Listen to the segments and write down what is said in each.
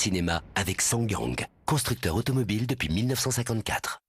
Cinéma avec Songyang, constructeur automobile depuis 1954.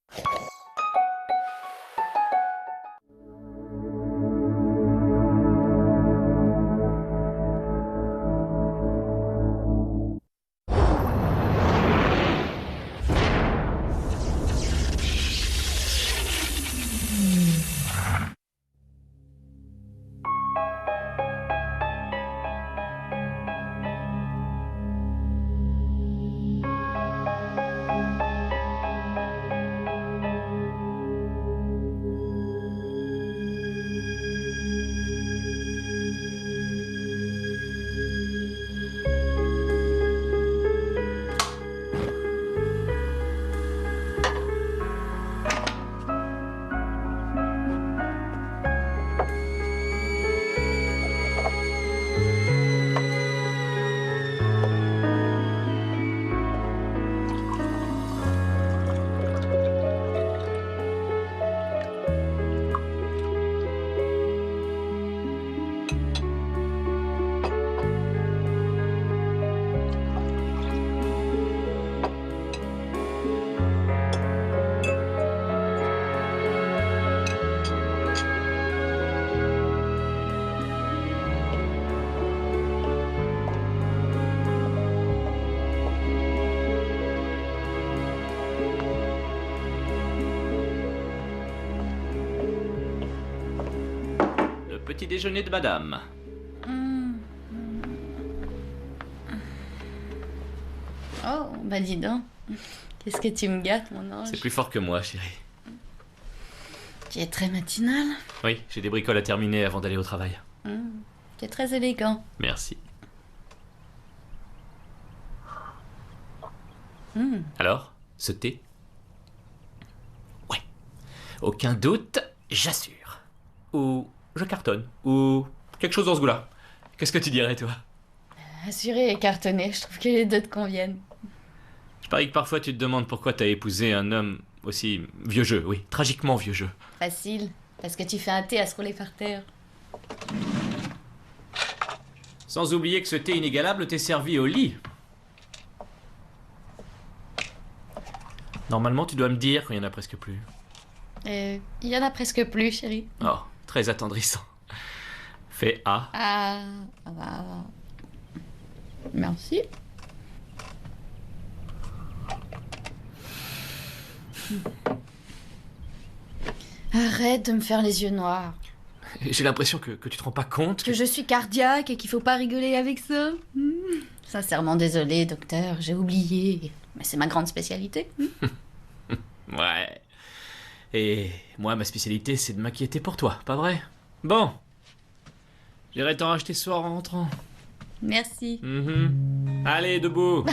Petit déjeuner de madame. Oh, bah dis donc. Qu'est-ce que tu me gâtes, mon ange. C'est plus fort que moi, chérie. Tu es très matinal. Oui, j'ai des bricoles à terminer avant d'aller au travail. Tu es très élégant. Merci. Alors, ce thé? Ouais. Aucun doute, j'assure. Ou je cartonne. Ou quelque chose dans ce goût-là. Qu'est-ce que tu dirais, toi? Assuré et cartonné, je trouve que les deux te conviennent. Je parie que parfois tu te demandes pourquoi t'as épousé un homme aussi vieux jeu, oui, tragiquement vieux jeu. Facile, parce que tu fais un thé à se rouler par terre. Sans oublier que ce thé inégalable t'est servi au lit. Normalement, tu dois me dire quand il y en a presque plus. Il y en a presque plus, chérie. Oh, très attendrissant. Fais A. Ah, bah... Merci. Arrête de me faire les yeux noirs. J'ai l'impression que tu te rends pas compte Que je suis cardiaque et qu'il faut pas rigoler avec ça. Sincèrement désolée, docteur, j'ai oublié. Mais c'est ma grande spécialité. Ouais. Et moi, ma spécialité, c'est de m'inquiéter pour toi, pas vrai? Bon. J'irai t'en racheter ce soir en rentrant. Merci. Allez, debout.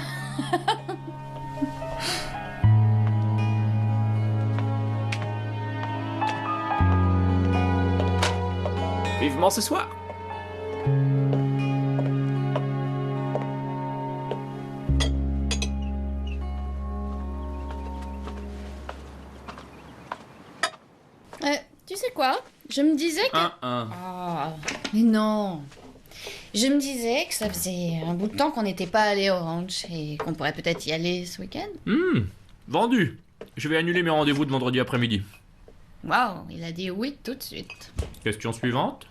Vivement ce soir. Tu sais quoi? Je me disais que... Ah, mais non. Je me disais que ça faisait un bout de temps qu'on n'était pas allé au ranch et qu'on pourrait peut-être y aller ce week-end. Vendu. Je vais annuler mes rendez-vous de vendredi après-midi. Waouh, il a dit oui tout de suite. Question suivante.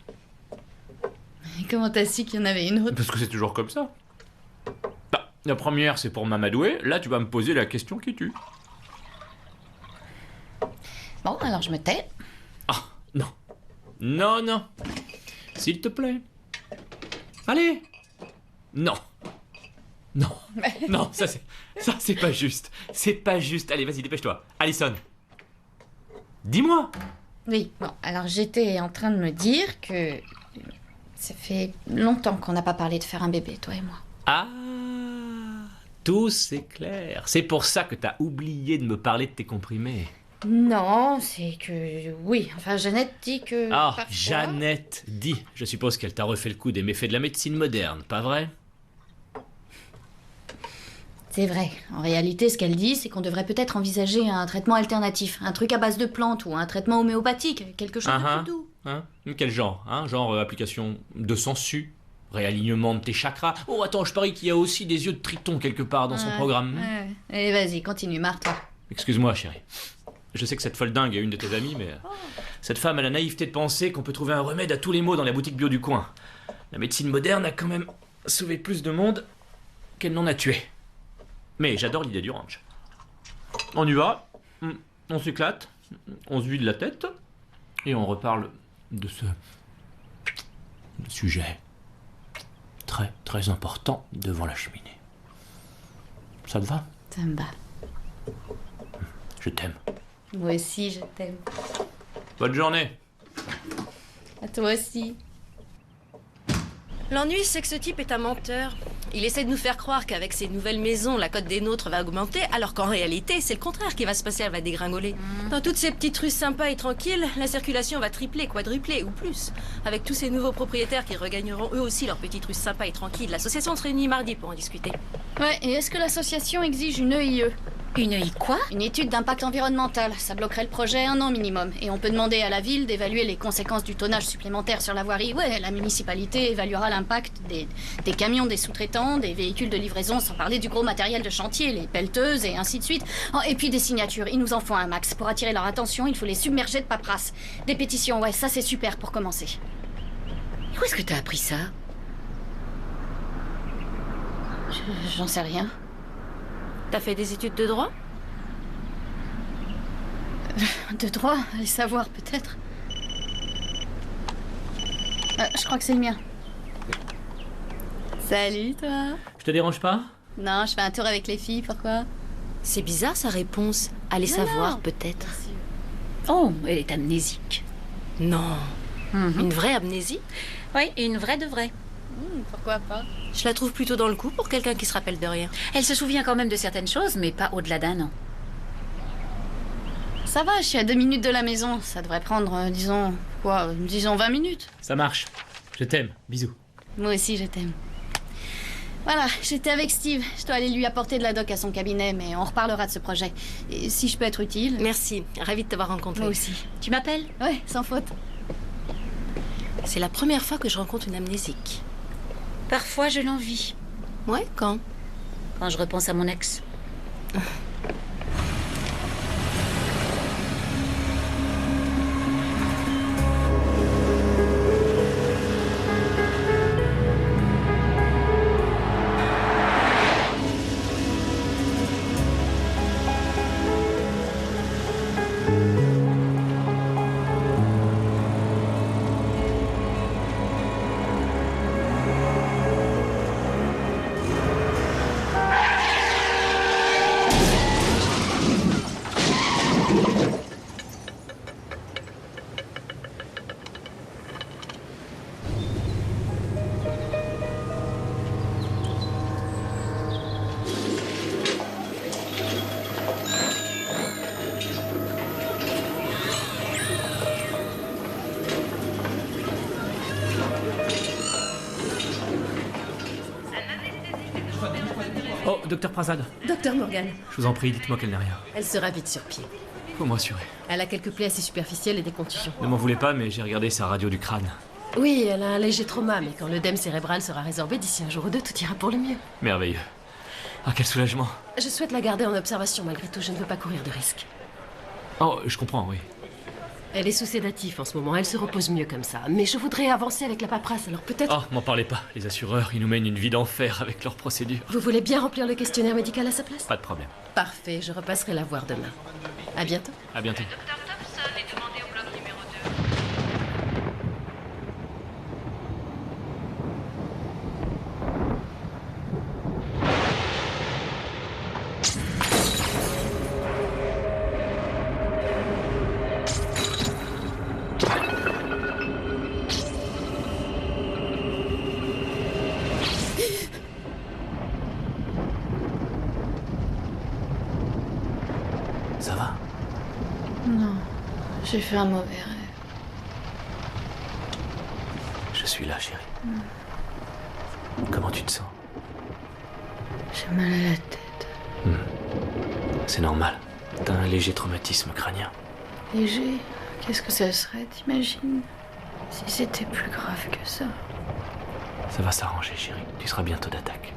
Et comment t'as su qu'il y en avait une autre? Parce que c'est toujours comme ça. Bah, la première, c'est pour m'amadouer. Là, tu vas me poser la question qui tue. Bon, alors je me tais. Ah, non. Non, non. S'il te plaît. Allez. Non. Non. Non, ça c'est pas juste. C'est pas juste. Allez, vas-y, dépêche-toi. Alison. Dis-moi. Oui, bon, alors j'étais en train de me dire que... Ça fait longtemps qu'on n'a pas parlé de faire un bébé, toi et moi. Ah, tout c'est clair. C'est pour ça que t'as oublié de me parler de tes comprimés. Non, c'est que... Oui, enfin, Jeannette dit que... Ah, parfois... Jeannette dit. Je suppose qu'elle t'a refait le coup des méfaits de la médecine moderne, pas vrai? C'est vrai. En réalité, ce qu'elle dit, c'est qu'on devrait peut-être envisager un traitement alternatif. Un truc à base de plantes ou un traitement homéopathique. Quelque chose de plus doux. Hein? Quel genre? Genre application de sangsues? Réalignement de tes chakras. Oh, attends, je parie qu'il y a aussi des yeux de triton quelque part dans son programme. Ouais. Allez, vas-y, continue, marre-toi. Excuse-moi, chérie. Je sais que cette folle dingue est une de tes amies, mais cette femme a la naïveté de penser qu'on peut trouver un remède à tous les maux dans la boutique bio du coin. La médecine moderne a quand même sauvé plus de monde qu'elle n'en a tué. Mais j'adore l'idée du ranch. On y va, on s'éclate, on se vide la tête, et on reparle de ce sujet très très important devant la cheminée. Ça te va? Ça me va. Je t'aime. Moi aussi, je t'aime. Bonne journée. À toi aussi. L'ennui, c'est que ce type est un menteur. Il essaie de nous faire croire qu'avec ces nouvelles maisons, la cote des nôtres va augmenter, alors qu'en réalité, c'est le contraire qui va se passer, elle va dégringoler. Dans toutes ces petites rues sympas et tranquilles, la circulation va tripler, quadrupler ou plus. Avec tous ces nouveaux propriétaires qui regagneront eux aussi leur petite rue sympa et tranquille, l'association se réunit mardi pour en discuter. Ouais, et est-ce que l'association exige une EIE? Une EI quoi? Une étude d'impact environnemental. Ça bloquerait le projet 1 an minimum. Et on peut demander à la ville d'évaluer les conséquences du tonnage supplémentaire sur la voirie. Ouais, la municipalité évaluera l'impact des camions des sous-traitants, des véhicules de livraison, sans parler du gros matériel de chantier, les pelleteuses et ainsi de suite. Oh, et puis des signatures, ils nous en font un max. Pour attirer leur attention, il faut les submerger de paperasse. Des pétitions, ouais, ça c'est super pour commencer. Où est-ce que t'as appris ça? J'en sais rien. T'as fait des études de droit? De droit, allez savoir peut-être. Je crois que c'est le mien. Salut toi. Je te dérange pas? Non, je fais un tour avec les filles, pourquoi? C'est bizarre sa réponse. Allez savoir, non. peut-être. Oh, elle est amnésique. Non. Une vraie amnésie? Oui, une vraie de vraie. Pourquoi pas? Je la trouve plutôt dans le coup pour quelqu'un qui se rappelle de rien. Elle se souvient quand même de certaines choses, mais pas au-delà d'un an. Ça va, je suis à 2 minutes de la maison. Ça devrait prendre, disons 20 minutes. Ça marche. Je t'aime. Bisous. Moi aussi, je t'aime. Voilà, j'étais avec Steve. Je dois aller lui apporter de la doc à son cabinet, mais on reparlera de ce projet. Et si je peux être utile... Merci, ravie de t'avoir rencontré. Moi aussi. Tu m'appelles? Ouais, sans faute. C'est la première fois que je rencontre une amnésique. Parfois, je l'envie. Ouais, quand? Quand je repense à mon ex. Oh, docteur Prasad. Docteur Morgan, Je vous en prie, dites-moi qu'elle n'est rien. elle sera vite sur pied. Faut me rassurer. Elle a quelques plaies assez superficielles et des contusions. Ne m'en voulez pas, mais j'ai regardé sa radio du crâne. Oui, elle a un léger trauma, mais quand l'œdème cérébral sera résorbé d'ici un jour ou deux, tout ira pour le mieux. Merveilleux. Ah, quel soulagement. Je souhaite la garder en observation malgré tout, je ne veux pas courir de risques. Oh, je comprends, oui. Elle est sous sédatif en ce moment, elle se repose mieux comme ça. Mais je voudrais avancer avec la paperasse, alors peut-être... Oh, m'en parlez pas. Les assureurs, ils nous mènent une vie d'enfer avec leurs procédures. Vous voulez bien remplir le questionnaire médical à sa place? Pas de problème. Parfait, je repasserai la voir demain. À bientôt. À bientôt. Docteur Thompson est demandé au bloc numéro 2. Ça va? Non, j'ai fait un mauvais rêve. Je suis là, chérie. Comment tu te sens? J'ai mal à la tête. C'est normal. T'as un léger traumatisme crânien. Léger? Qu'est-ce que ça serait, t'imagines? Si c'était plus grave que ça. Ça va s'arranger, chérie. Tu seras bientôt d'attaque.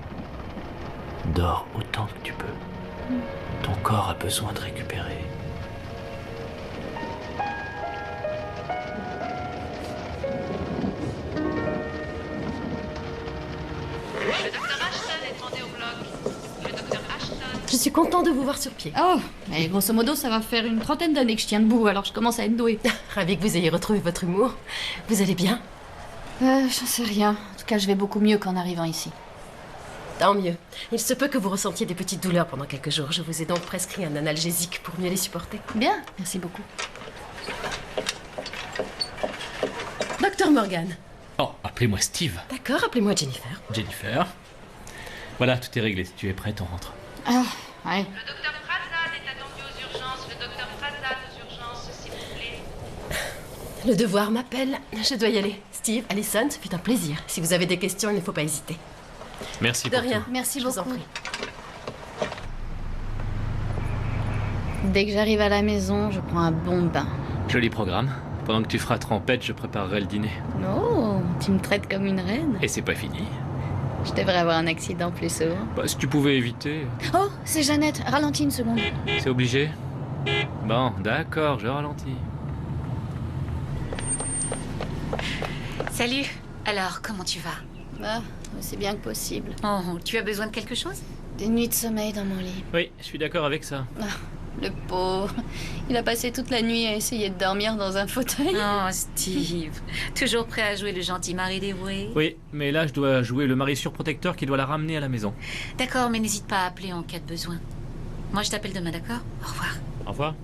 Dors autant que tu peux. Ton corps a besoin de récupérer. Le docteur Ashton est demandé au bloc. Le docteur Ashton. Je suis content de vous voir sur pied. Oh, mais grosso modo, ça va faire une trentaine d'années que je tiens debout, alors je commence à être douée. Ravi que vous ayez retrouvé votre humour. Vous allez bien? J'en sais rien. En tout cas, je vais beaucoup mieux qu'en arrivant ici. Tant mieux. Il se peut que vous ressentiez des petites douleurs pendant quelques jours. Je vous ai donc prescrit un analgésique pour mieux les supporter. Bien, merci beaucoup. Docteur Morgan. Oh, appelez-moi Steve. D'accord, appelez-moi Jennifer. Jennifer. Voilà, tout est réglé. Si tu es prête, on rentre. Ah, ouais. Le docteur Frazad est attendu aux urgences. Le docteur Frazad aux urgences, s'il vous plaît. Le devoir m'appelle. Je dois y aller. Steve, Allison, ce fut un plaisir. Si vous avez des questions, il ne faut pas hésiter. Merci De pour rien. tout. Merci Je vous en beaucoup. prie. Dès que j'arrive à la maison, je prends un bon bain. Joli programme. Pendant que tu feras trempette, je préparerai le dîner. Oh, tu me traites comme une reine. Et c'est pas fini. Je devrais avoir un accident plus souvent. Bah, si tu pouvais éviter. Oh, c'est Jeannette. Ralentis une seconde. C'est obligé. Bon, d'accord, je ralentis. Salut. Alors, comment tu vas? Ah, aussi bien que possible. Oh, tu as besoin de quelque chose? Des nuits de sommeil dans mon lit. Oui, je suis d'accord avec ça. Le pauvre. Il a passé toute la nuit à essayer de dormir dans un fauteuil. Oh, Steve. Toujours prêt à jouer le gentil mari dévoué? Oui, mais là, je dois jouer le mari surprotecteur qui doit la ramener à la maison. D'accord, mais n'hésite pas à appeler en cas de besoin. Moi, je t'appelle demain, d'accord? Au revoir. Au revoir.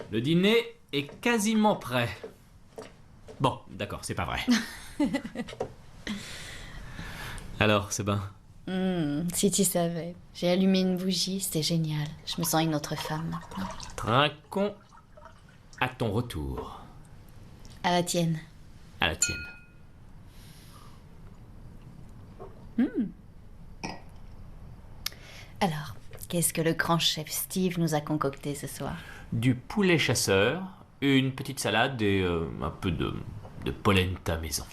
Le dîner est quasiment prêt. Bon, d'accord, c'est pas vrai. Alors, Sebin, Si tu savais. J'ai allumé une bougie, c'était génial. Je me sens une autre femme maintenant. trinquons à ton retour. À la tienne. À la tienne. Alors, qu'est-ce que le grand chef Steve nous a concocté ce soir? Du poulet chasseur, une petite salade et un peu de polenta maison.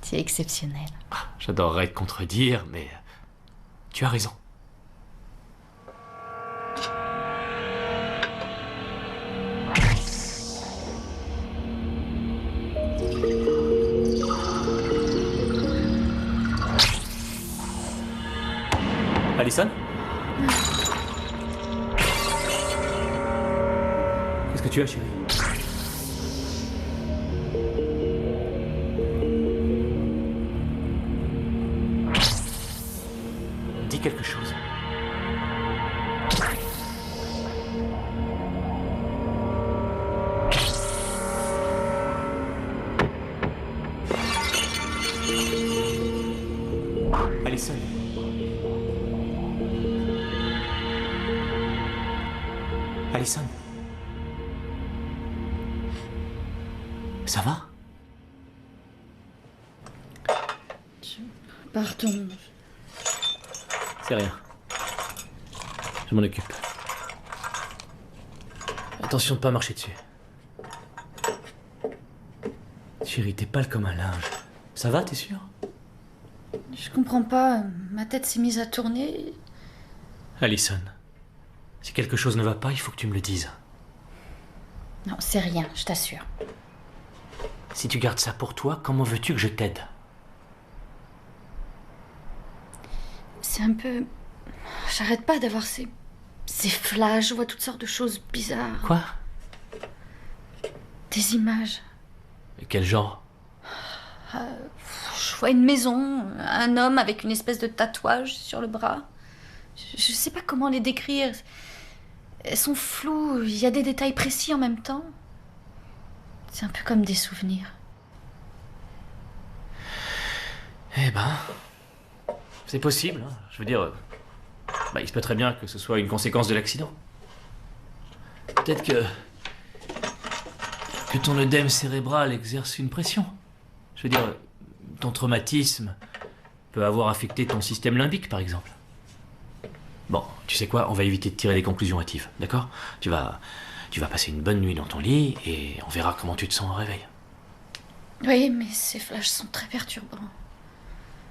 Tu es exceptionnel. J'adorerais te contredire, mais tu as raison. Allison? Qu'est-ce que tu as, chérie? Dis quelque chose. Allison. Allison. Ça va? Pardon. C'est rien. Je m'en occupe. Attention de pas marcher dessus. Chérie, t'es pâle comme un linge. Ça va, t'es sûr? Je comprends pas. Ma tête s'est mise à tourner. Allison, si quelque chose ne va pas, il faut que tu me le dises. Non, c'est rien, je t'assure. Si tu gardes ça pour toi, comment veux-tu que je t'aide? C'est un peu... J'arrête pas d'avoir ces flashs, je vois toutes sortes de choses bizarres. Quoi? Des images. Quel genre? Je vois une maison, un homme avec une espèce de tatouage sur le bras. Je sais pas comment les décrire. Elles sont floues, il y a des détails précis en même temps. C'est un peu comme des souvenirs. Eh ben... C'est possible, hein. Je veux dire... il se peut très bien que ce soit une conséquence de l'accident. Peut-être que ton œdème cérébral exerce une pression. Je veux dire, ton traumatisme peut avoir affecté ton système limbique, par exemple. Bon, tu sais quoi, on va éviter de tirer des conclusions hâtives, d'accord? Tu vas passer une bonne nuit dans ton lit et on verra comment tu te sens au réveil. Oui, mais ces flashs sont très perturbants.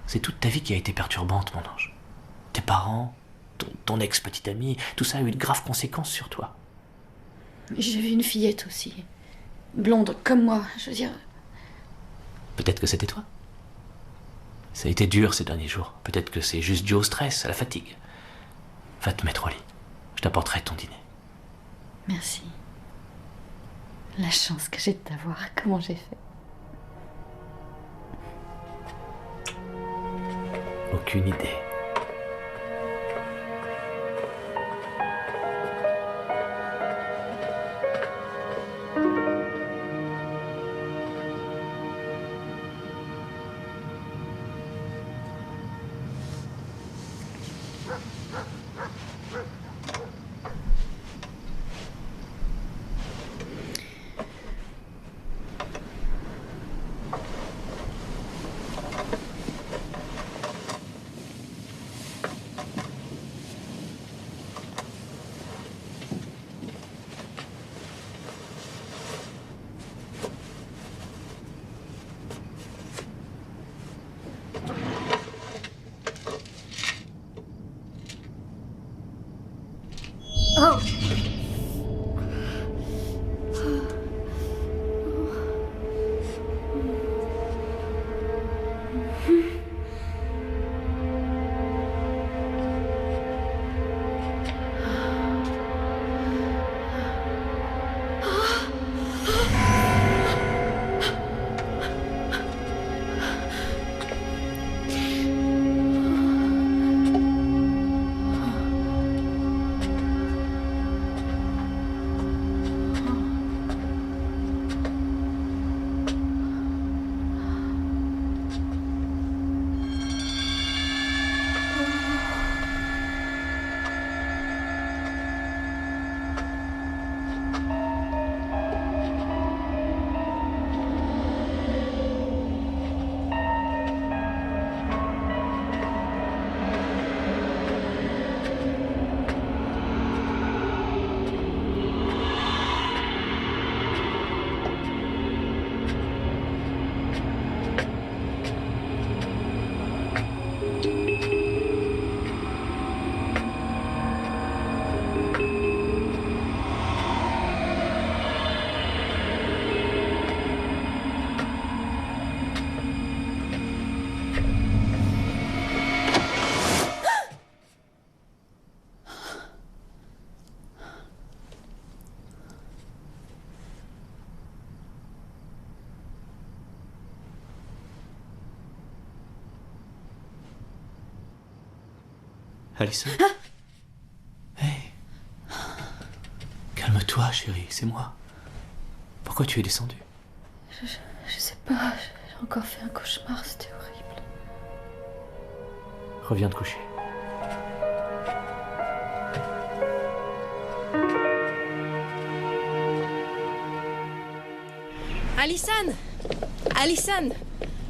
C'est toute ta vie qui a été perturbante, mon ange. Tes parents, ton ex-petite amie, tout ça a eu de graves conséquences sur toi. J'ai vu une fillette aussi. Blonde, comme moi, je veux dire... Peut-être que c'était toi. Ça a été dur ces derniers jours. Peut-être que c'est juste dû au stress, à la fatigue. Va te mettre au lit. Je t'apporterai ton dîner. Merci. La chance que j'ai de t'avoir, comment j'ai fait. Aucune idée. Allison? Hey. Calme-toi, chérie, c'est moi. Pourquoi tu es descendue? Je sais pas, j'ai encore fait un cauchemar, c'était horrible. Reviens te coucher. Allison! Allison!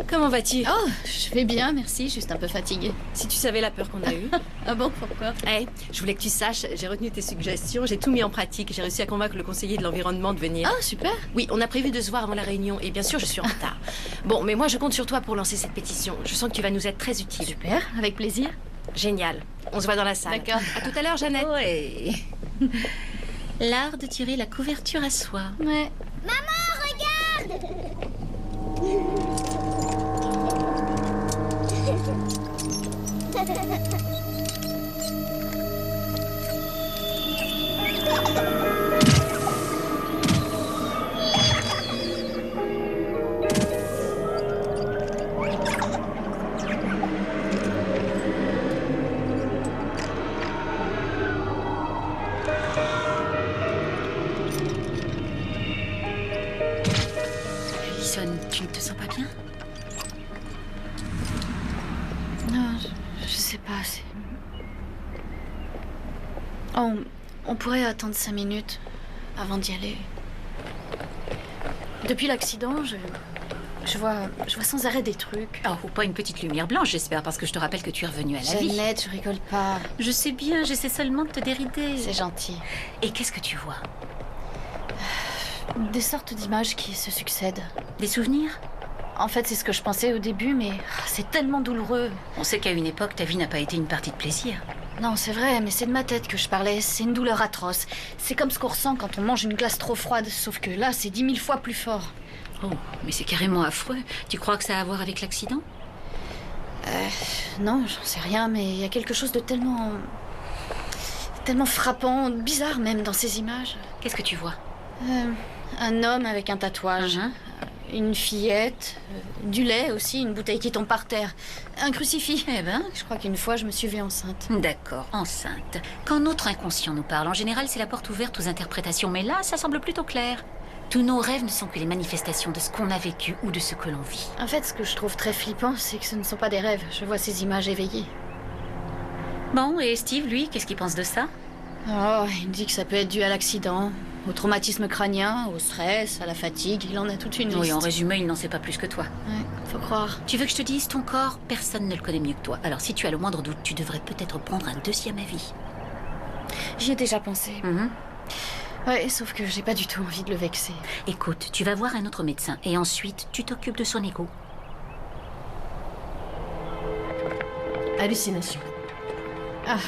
Comment vas-tu? Oh, je vais bien, merci, juste un peu fatiguée. Si tu savais la peur qu'on a eue. Ah bon, pourquoi? Hey, je voulais que tu saches, j'ai retenu tes suggestions, j'ai tout mis en pratique. J'ai réussi à convaincre le conseiller de l'environnement de venir. Ah, super. Oui, on a prévu de se voir avant la réunion et bien sûr, je suis en retard. Bon, mais moi, je compte sur toi pour lancer cette pétition. Je sens que tu vas nous être très utile. Super, avec plaisir. Génial. On se voit dans la salle. D'accord. À tout à l'heure, Jeannette. Ouais. L'art de tirer la couverture à soi. Ouais. Alison, tu ne te sens pas bien? Non, je sais pas. On pourrait attendre 5 minutes avant d'y aller. Depuis l'accident, je vois sans arrêt des trucs. Oh, pas une petite lumière blanche, j'espère, parce que je te rappelle que tu es revenue à la vie. Jeannette, je rigole pas. Je sais bien, j'essaie seulement de te dérider. C'est gentil. Et qu'est-ce que tu vois? Des sortes d'images qui se succèdent. Des souvenirs? En fait, c'est ce que je pensais au début, mais c'est tellement douloureux. On sait qu'à une époque, ta vie n'a pas été une partie de plaisir. Non, c'est vrai, mais c'est de ma tête que je parlais. C'est une douleur atroce. C'est comme ce qu'on ressent quand on mange une glace trop froide, sauf que là, c'est 10 000 fois plus fort. Oh, mais c'est carrément affreux. Tu crois que ça a à voir avec l'accident? Non, j'en sais rien, mais il y a quelque chose de tellement frappant, bizarre même dans ces images. Qu'est-ce que tu vois? Un homme avec un tatouage, Mhm. une fillette, du lait aussi, une bouteille qui tombe par terre, un crucifix. Eh ben, Je crois qu'une fois, je me suis vue enceinte. d'accord, enceinte. Quand notre inconscient nous parle, en général, c'est la porte ouverte aux interprétations. Mais là, ça semble plutôt clair. Tous nos rêves ne sont que les manifestations de ce qu'on a vécu ou de ce que l'on vit. En fait, ce que je trouve très flippant, c'est que ce ne sont pas des rêves. Je vois ces images éveillées. Bon, et Steve, lui, qu'est-ce qu'il pense de ça? Oh, il me dit que ça peut être dû à l'accident, au traumatisme crânien, au stress, à la fatigue. Il en a toute une liste. Oui, en résumé, il n'en sait pas plus que toi. Ouais, faut croire. Tu veux que je te dise, ton corps, personne ne le connaît mieux que toi. Alors si tu as le moindre doute, tu devrais peut-être prendre un deuxième avis. J'y ai déjà pensé. Mhm. Ouais, sauf que j'ai pas du tout envie de le vexer. Écoute, tu vas voir un autre médecin et ensuite, tu t'occupes de son égo. Hallucination. Ah,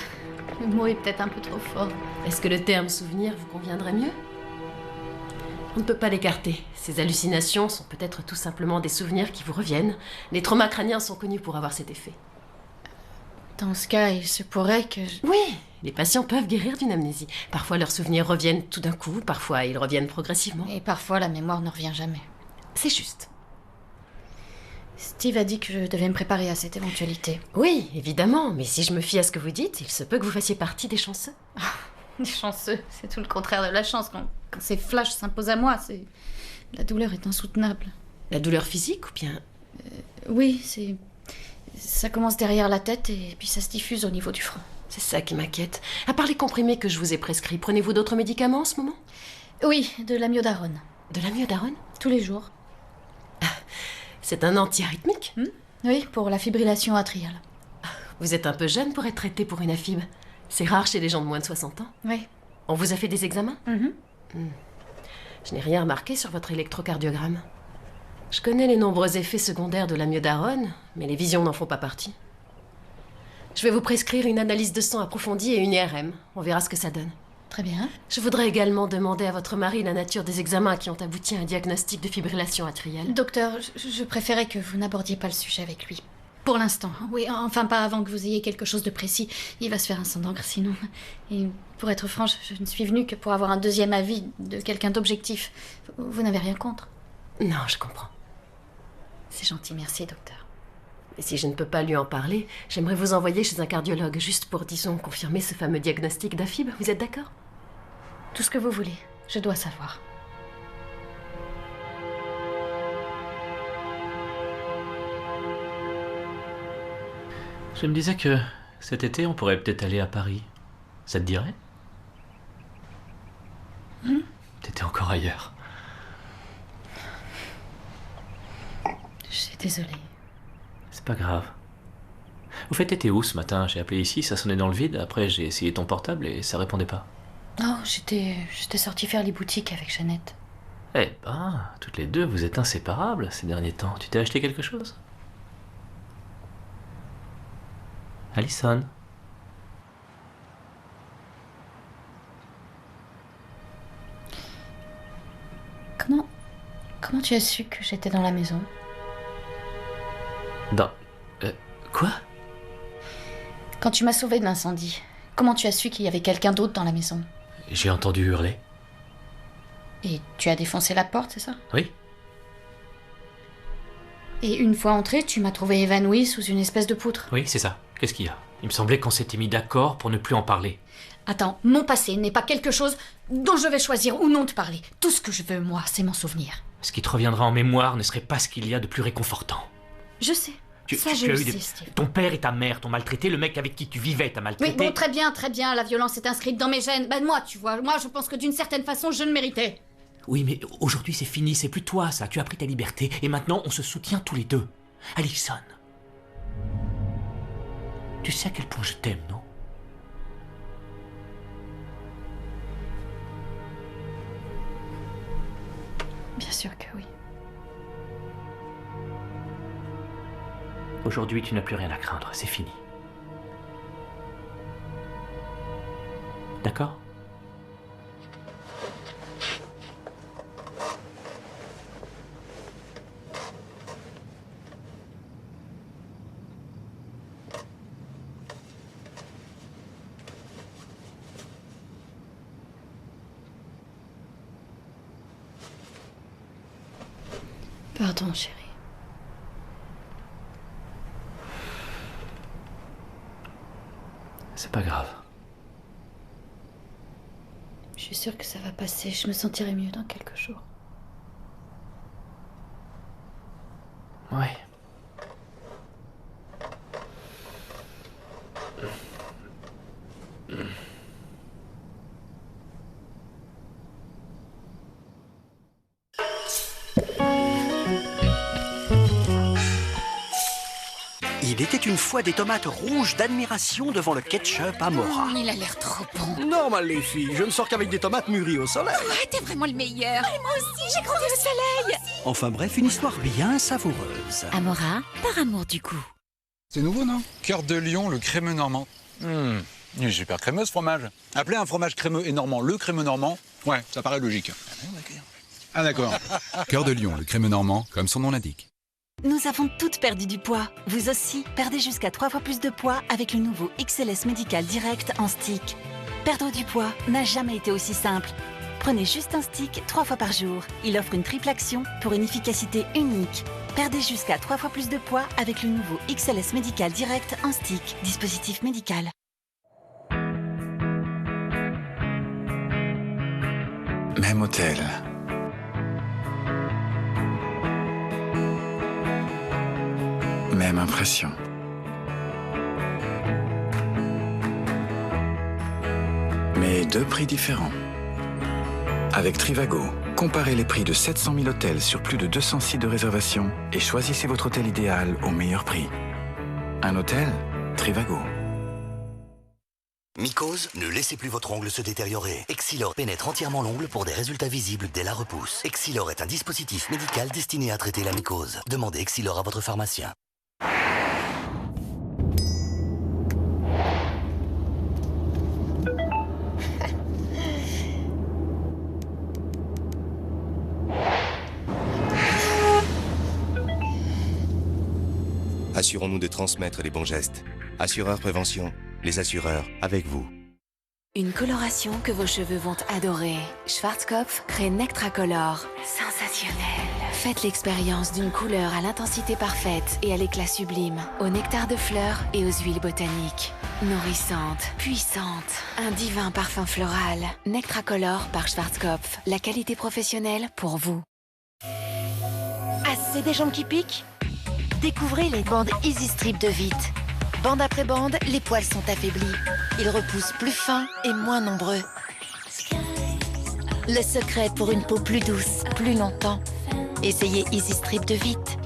le mot est peut-être un peu trop fort. Est-ce que le terme souvenir vous conviendrait mieux? On ne peut pas l'écarter. Ces hallucinations sont peut-être tout simplement des souvenirs qui vous reviennent. Les traumas crâniens sont connus pour avoir cet effet. Dans ce cas, il se pourrait que... Oui, les patients peuvent guérir d'une amnésie. Parfois leurs souvenirs reviennent tout d'un coup, parfois ils reviennent progressivement. Et parfois, la mémoire ne revient jamais. C'est juste. Steve a dit que je devais me préparer à cette éventualité. Oui, évidemment, mais si je me fie à ce que vous dites, il se peut que vous fassiez partie des chanceux. Des chanceux, c'est tout le contraire de la chance. Quand ces flashs s'imposent à moi, c'est... La douleur est insoutenable. La douleur physique ou bien... Oui, c'est... Ça commence derrière la tête et puis ça se diffuse au niveau du front. C'est ça qui m'inquiète. À part les comprimés que je vous ai prescrits, prenez-vous d'autres médicaments en ce moment? Oui, de l'amiodarone. De l'amiodarone? Tous les jours. C'est un antiarythmique? Oui, pour la fibrillation atriale. Vous êtes un peu jeune pour être traité pour une AFib. C'est rare chez les gens de moins de 60 ans. Oui. On vous a fait des examens? Mhm. Je n'ai rien remarqué sur votre électrocardiogramme. Je connais les nombreux effets secondaires de l'amiodarone, mais les visions n'en font pas partie. Je vais vous prescrire une analyse de sang approfondie et une IRM. On verra ce que ça donne. Très bien. Je voudrais également demander à votre mari la nature des examens qui ont abouti à un diagnostic de fibrillation atriale. Docteur, je préférais que vous n'abordiez pas le sujet avec lui. Pour l'instant. Oui, enfin pas avant que vous ayez quelque chose de précis. Il va se faire un sang d'encre sinon. Et pour être franche, je ne suis venue que pour avoir un deuxième avis de quelqu'un d'objectif. Vous n'avez rien contre? Non, je comprends. C'est gentil, merci, docteur. Et si je ne peux pas lui en parler, j'aimerais vous envoyer chez un cardiologue, juste pour, disons, confirmer ce fameux diagnostic d'AFib. Vous êtes d'accord? Tout ce que vous voulez. Je dois savoir. Je me disais que cet été, on pourrait peut-être aller à Paris. Ça te dirait? T'étais encore ailleurs. Je suis désolée. C'est pas grave. Au fait, t'étais où ce matin? J'ai appelé ici, ça sonnait dans le vide. Après, j'ai essayé ton portable et ça répondait pas. Oh, j'étais sortie faire les boutiques avec Jeannette. Eh ben, toutes les deux, vous êtes inséparables ces derniers temps. Tu t'es acheté quelque chose? Alison? Comment tu as su que j'étais dans la maison? Quoi? Quand tu m'as sauvée de l'incendie, comment tu as su qu'il y avait quelqu'un d'autre dans la maison? J'ai entendu hurler. Et tu as défoncé la porte, c'est ça? Oui. Et une fois entrée, tu m'as trouvée évanouie sous une espèce de poutre. Oui, c'est ça. Qu'est-ce qu'il y a? Il me semblait qu'on s'était mis d'accord pour ne plus en parler. Attends, mon passé n'est pas quelque chose dont je vais choisir ou non de parler. Tout ce que je veux, moi, c'est m'en souvenir. Ce qui te reviendra en mémoire ne serait pas ce qu'il y a de plus réconfortant. Je sais. Tu je as le eu sais, Steve. Ton père et ta mère t'ont maltraité, le mec avec qui tu vivais t'a maltraité. Oui, bon, très bien, la violence est inscrite dans mes gènes. Ben moi, tu vois, moi je pense que d'une certaine façon, je le méritais. Oui, mais aujourd'hui c'est fini, c'est plus toi ça, tu as pris ta liberté, et maintenant on se soutient tous les deux. Alison, tu sais à quel point je t'aime, non? Bien sûr que oui. Aujourd'hui tu n'as plus rien à craindre, c'est fini. D'accord? Pardon, chérie. C'est pas grave. Je suis sûre que ça va passer. Je me sentirai mieux dans quelques jours. Ouais. Il était une fois des tomates rouges d'admiration devant le ketchup Amora. Il a l'air trop bon. Normal les filles, je ne sors qu'avec des tomates mûries au soleil. Ouais, t'es vraiment le meilleur. Et moi aussi, j'ai grandi au soleil. Enfin bref, une histoire bien savoureuse. Amora, par amour du goût. C'est nouveau, non? Cœur de Lion, le crémeux normand. Il est super crémeux, ce fromage. Appeler un fromage crémeux et normand le crémeux normand, ouais, ça paraît logique. Ah d'accord. Cœur de Lion, le crémeux normand, comme son nom l'indique. Nous avons toutes perdu du poids. Vous aussi, perdez jusqu'à 3 fois plus de poids avec le nouveau XLS Médical Direct en stick. Perdre du poids n'a jamais été aussi simple. Prenez juste un stick 3 fois par jour. Il offre une triple action pour une efficacité unique. Perdez jusqu'à 3 fois plus de poids avec le nouveau XLS Médical Direct en stick. Dispositif médical. Même hôtel. Même impression. Mais deux prix différents. Avec Trivago, comparez les prix de 700 000 hôtels sur plus de 200 sites de réservation et choisissez votre hôtel idéal au meilleur prix. Un hôtel, Trivago. Mycose, ne laissez plus votre ongle se détériorer. Exilor pénètre entièrement l'ongle pour des résultats visibles dès la repousse. Exilor est un dispositif médical destiné à traiter la mycose. Demandez Exilor à votre pharmacien. Assurons-nous de transmettre les bons gestes. Assureur Prévention, les assureurs avec vous. Une coloration que vos cheveux vont adorer. Schwarzkopf crée Nectracolor. Sensationnel. Faites l'expérience d'une couleur à l'intensité parfaite et à l'éclat sublime, au nectar de fleurs et aux huiles botaniques. Nourrissante, puissante, un divin parfum floral. Nectracolor par Schwarzkopf. La qualité professionnelle pour vous. Assez des jambes qui piquent? Découvrez les bandes Easy Strip de Vite. Bande après bande, les poils sont affaiblis. Ils repoussent plus fins et moins nombreux. Le secret pour une peau plus douce, plus longtemps. Essayez Easy Strip de Vite.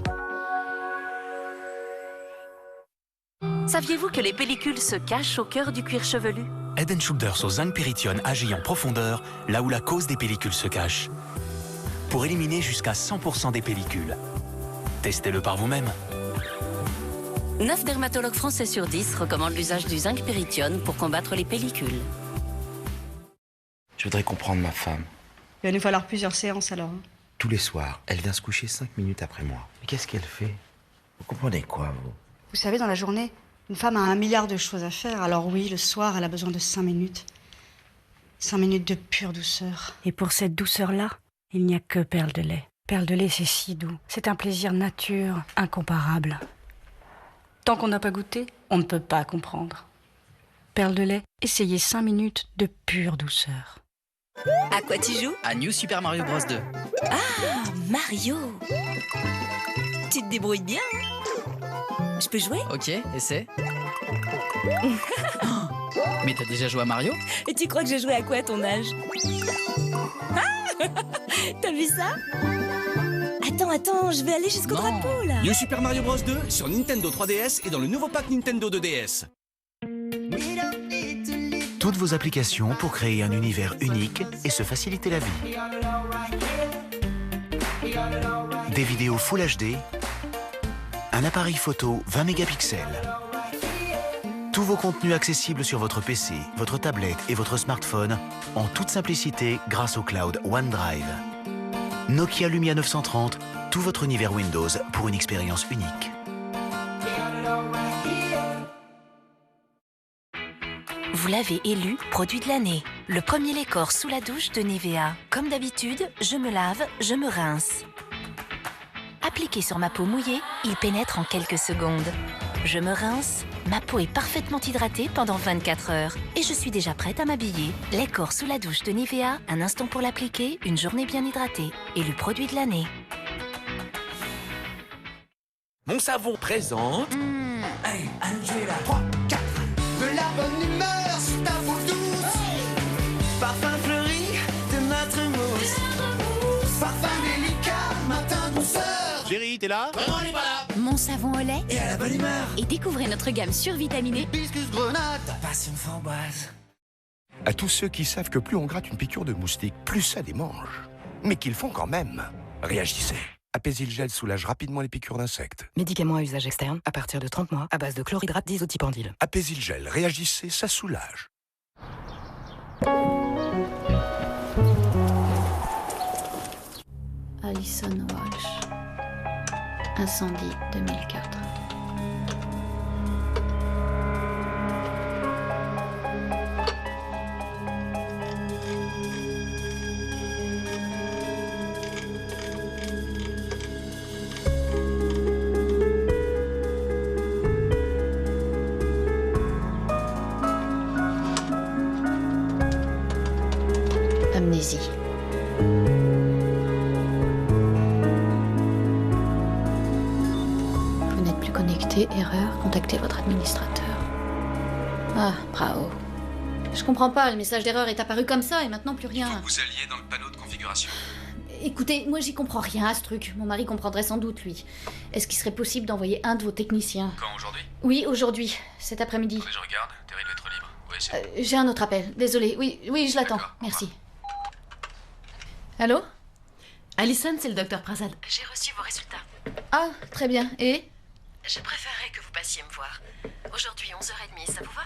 Saviez-vous que les pellicules se cachent au cœur du cuir chevelu? Head & Shoulders au zinc périthione agit en profondeur, là où la cause des pellicules se cache. Pour éliminer jusqu'à 100% des pellicules. Testez-le par vous-même. 9 dermatologues français sur 10 recommandent l'usage du zinc périthione pour combattre les pellicules. Je voudrais comprendre ma femme. Il va nous falloir plusieurs séances alors. Tous les soirs, elle vient se coucher 5 minutes après moi. Mais qu'est-ce qu'elle fait? Vous comprenez quoi, vous? Vous savez, dans la journée, une femme a 1 milliard de choses à faire. Alors oui, le soir, elle a besoin de 5 minutes. 5 minutes de pure douceur. Et pour cette douceur-là, il n'y a que Perle de lait. Perle de lait, c'est si doux. C'est un plaisir nature incomparable. Tant qu'on n'a pas goûté, on ne peut pas comprendre. Perle de lait, essayez 5 minutes de pure douceur. À quoi tu joues? À New Super Mario Bros 2. Ah, Mario! Tu te débrouilles bien, hein? Je peux jouer? Ok, essaie. Mais t'as déjà joué à Mario? Et tu crois que j'ai joué à quoi à ton âge? Ah! T'as vu ça? Attends, je vais aller jusqu'au drapeau, là. New Super Mario Bros 2 sur Nintendo 3DS et dans le nouveau pack Nintendo 2DS. Toutes vos applications pour créer un univers unique et se faciliter la vie. Des vidéos Full HD, un appareil photo 20 mégapixels. Tous vos contenus accessibles sur votre PC, votre tablette et votre smartphone en toute simplicité grâce au cloud OneDrive. Nokia Lumia 930, tout votre univers Windows pour une expérience unique. Vous l'avez élu produit de l'année. Le premier lait corps sous la douche de Nivea. Comme d'habitude, je me lave, je me rince. Appliqué sur ma peau mouillée, il pénètre en quelques secondes. Je me rince, ma peau est parfaitement hydratée pendant 24 heures. Et je suis déjà prête à m'habiller. Lait corps sous la douche de Nivea, un instant pour l'appliquer, une journée bien hydratée. Élu produit de l'année. Mon savon présente. Allez, Angela, 3, 4. De la bonne humeur sur ta peau douce. Parfum fleuri de notre mousse. Parfum délicat, matin douceur. Chérie, t'es là? Non, on n'est pas là. Mon savon au lait. Et à la bonne humeur. Et découvrez notre gamme survitaminée. Hibiscus grenade, ta passion framboise. À tous ceux qui savent que plus on gratte une piqûre de moustique, plus ça démange. Mais qu'ils font quand même. Réagissez. Apaisil Gel soulage rapidement les piqûres d'insectes. Médicament à usage externe, à partir de 30 mois, à base de chlorhydrate d'isotipandyle. Apaisil Gel, réagissez, ça soulage. Alison Walsh. Incendie 2004. Amnésie. Vous n'êtes plus connecté, erreur, contactez votre administrateur. Ah, bravo. Je comprends pas, le message d'erreur est apparu comme ça et maintenant plus rien. Vous alliez dans le panneau de configuration. Écoutez, moi j'y comprends rien à ce truc. Mon mari comprendrait sans doute, lui. Est-ce qu'il serait possible d'envoyer un de vos techniciens? Quand, aujourd'hui? Oui, aujourd'hui, cet après-midi. Je regarde, Terry doit être libre. Oui, c'est... J'ai un autre appel, désolé. Oui, je l'attends. Merci. Allô? Alison, c'est le docteur Prasad. J'ai reçu vos résultats. Ah, très bien. Et? Je préférerais que vous passiez me voir. Aujourd'hui, 11h30, ça vous va?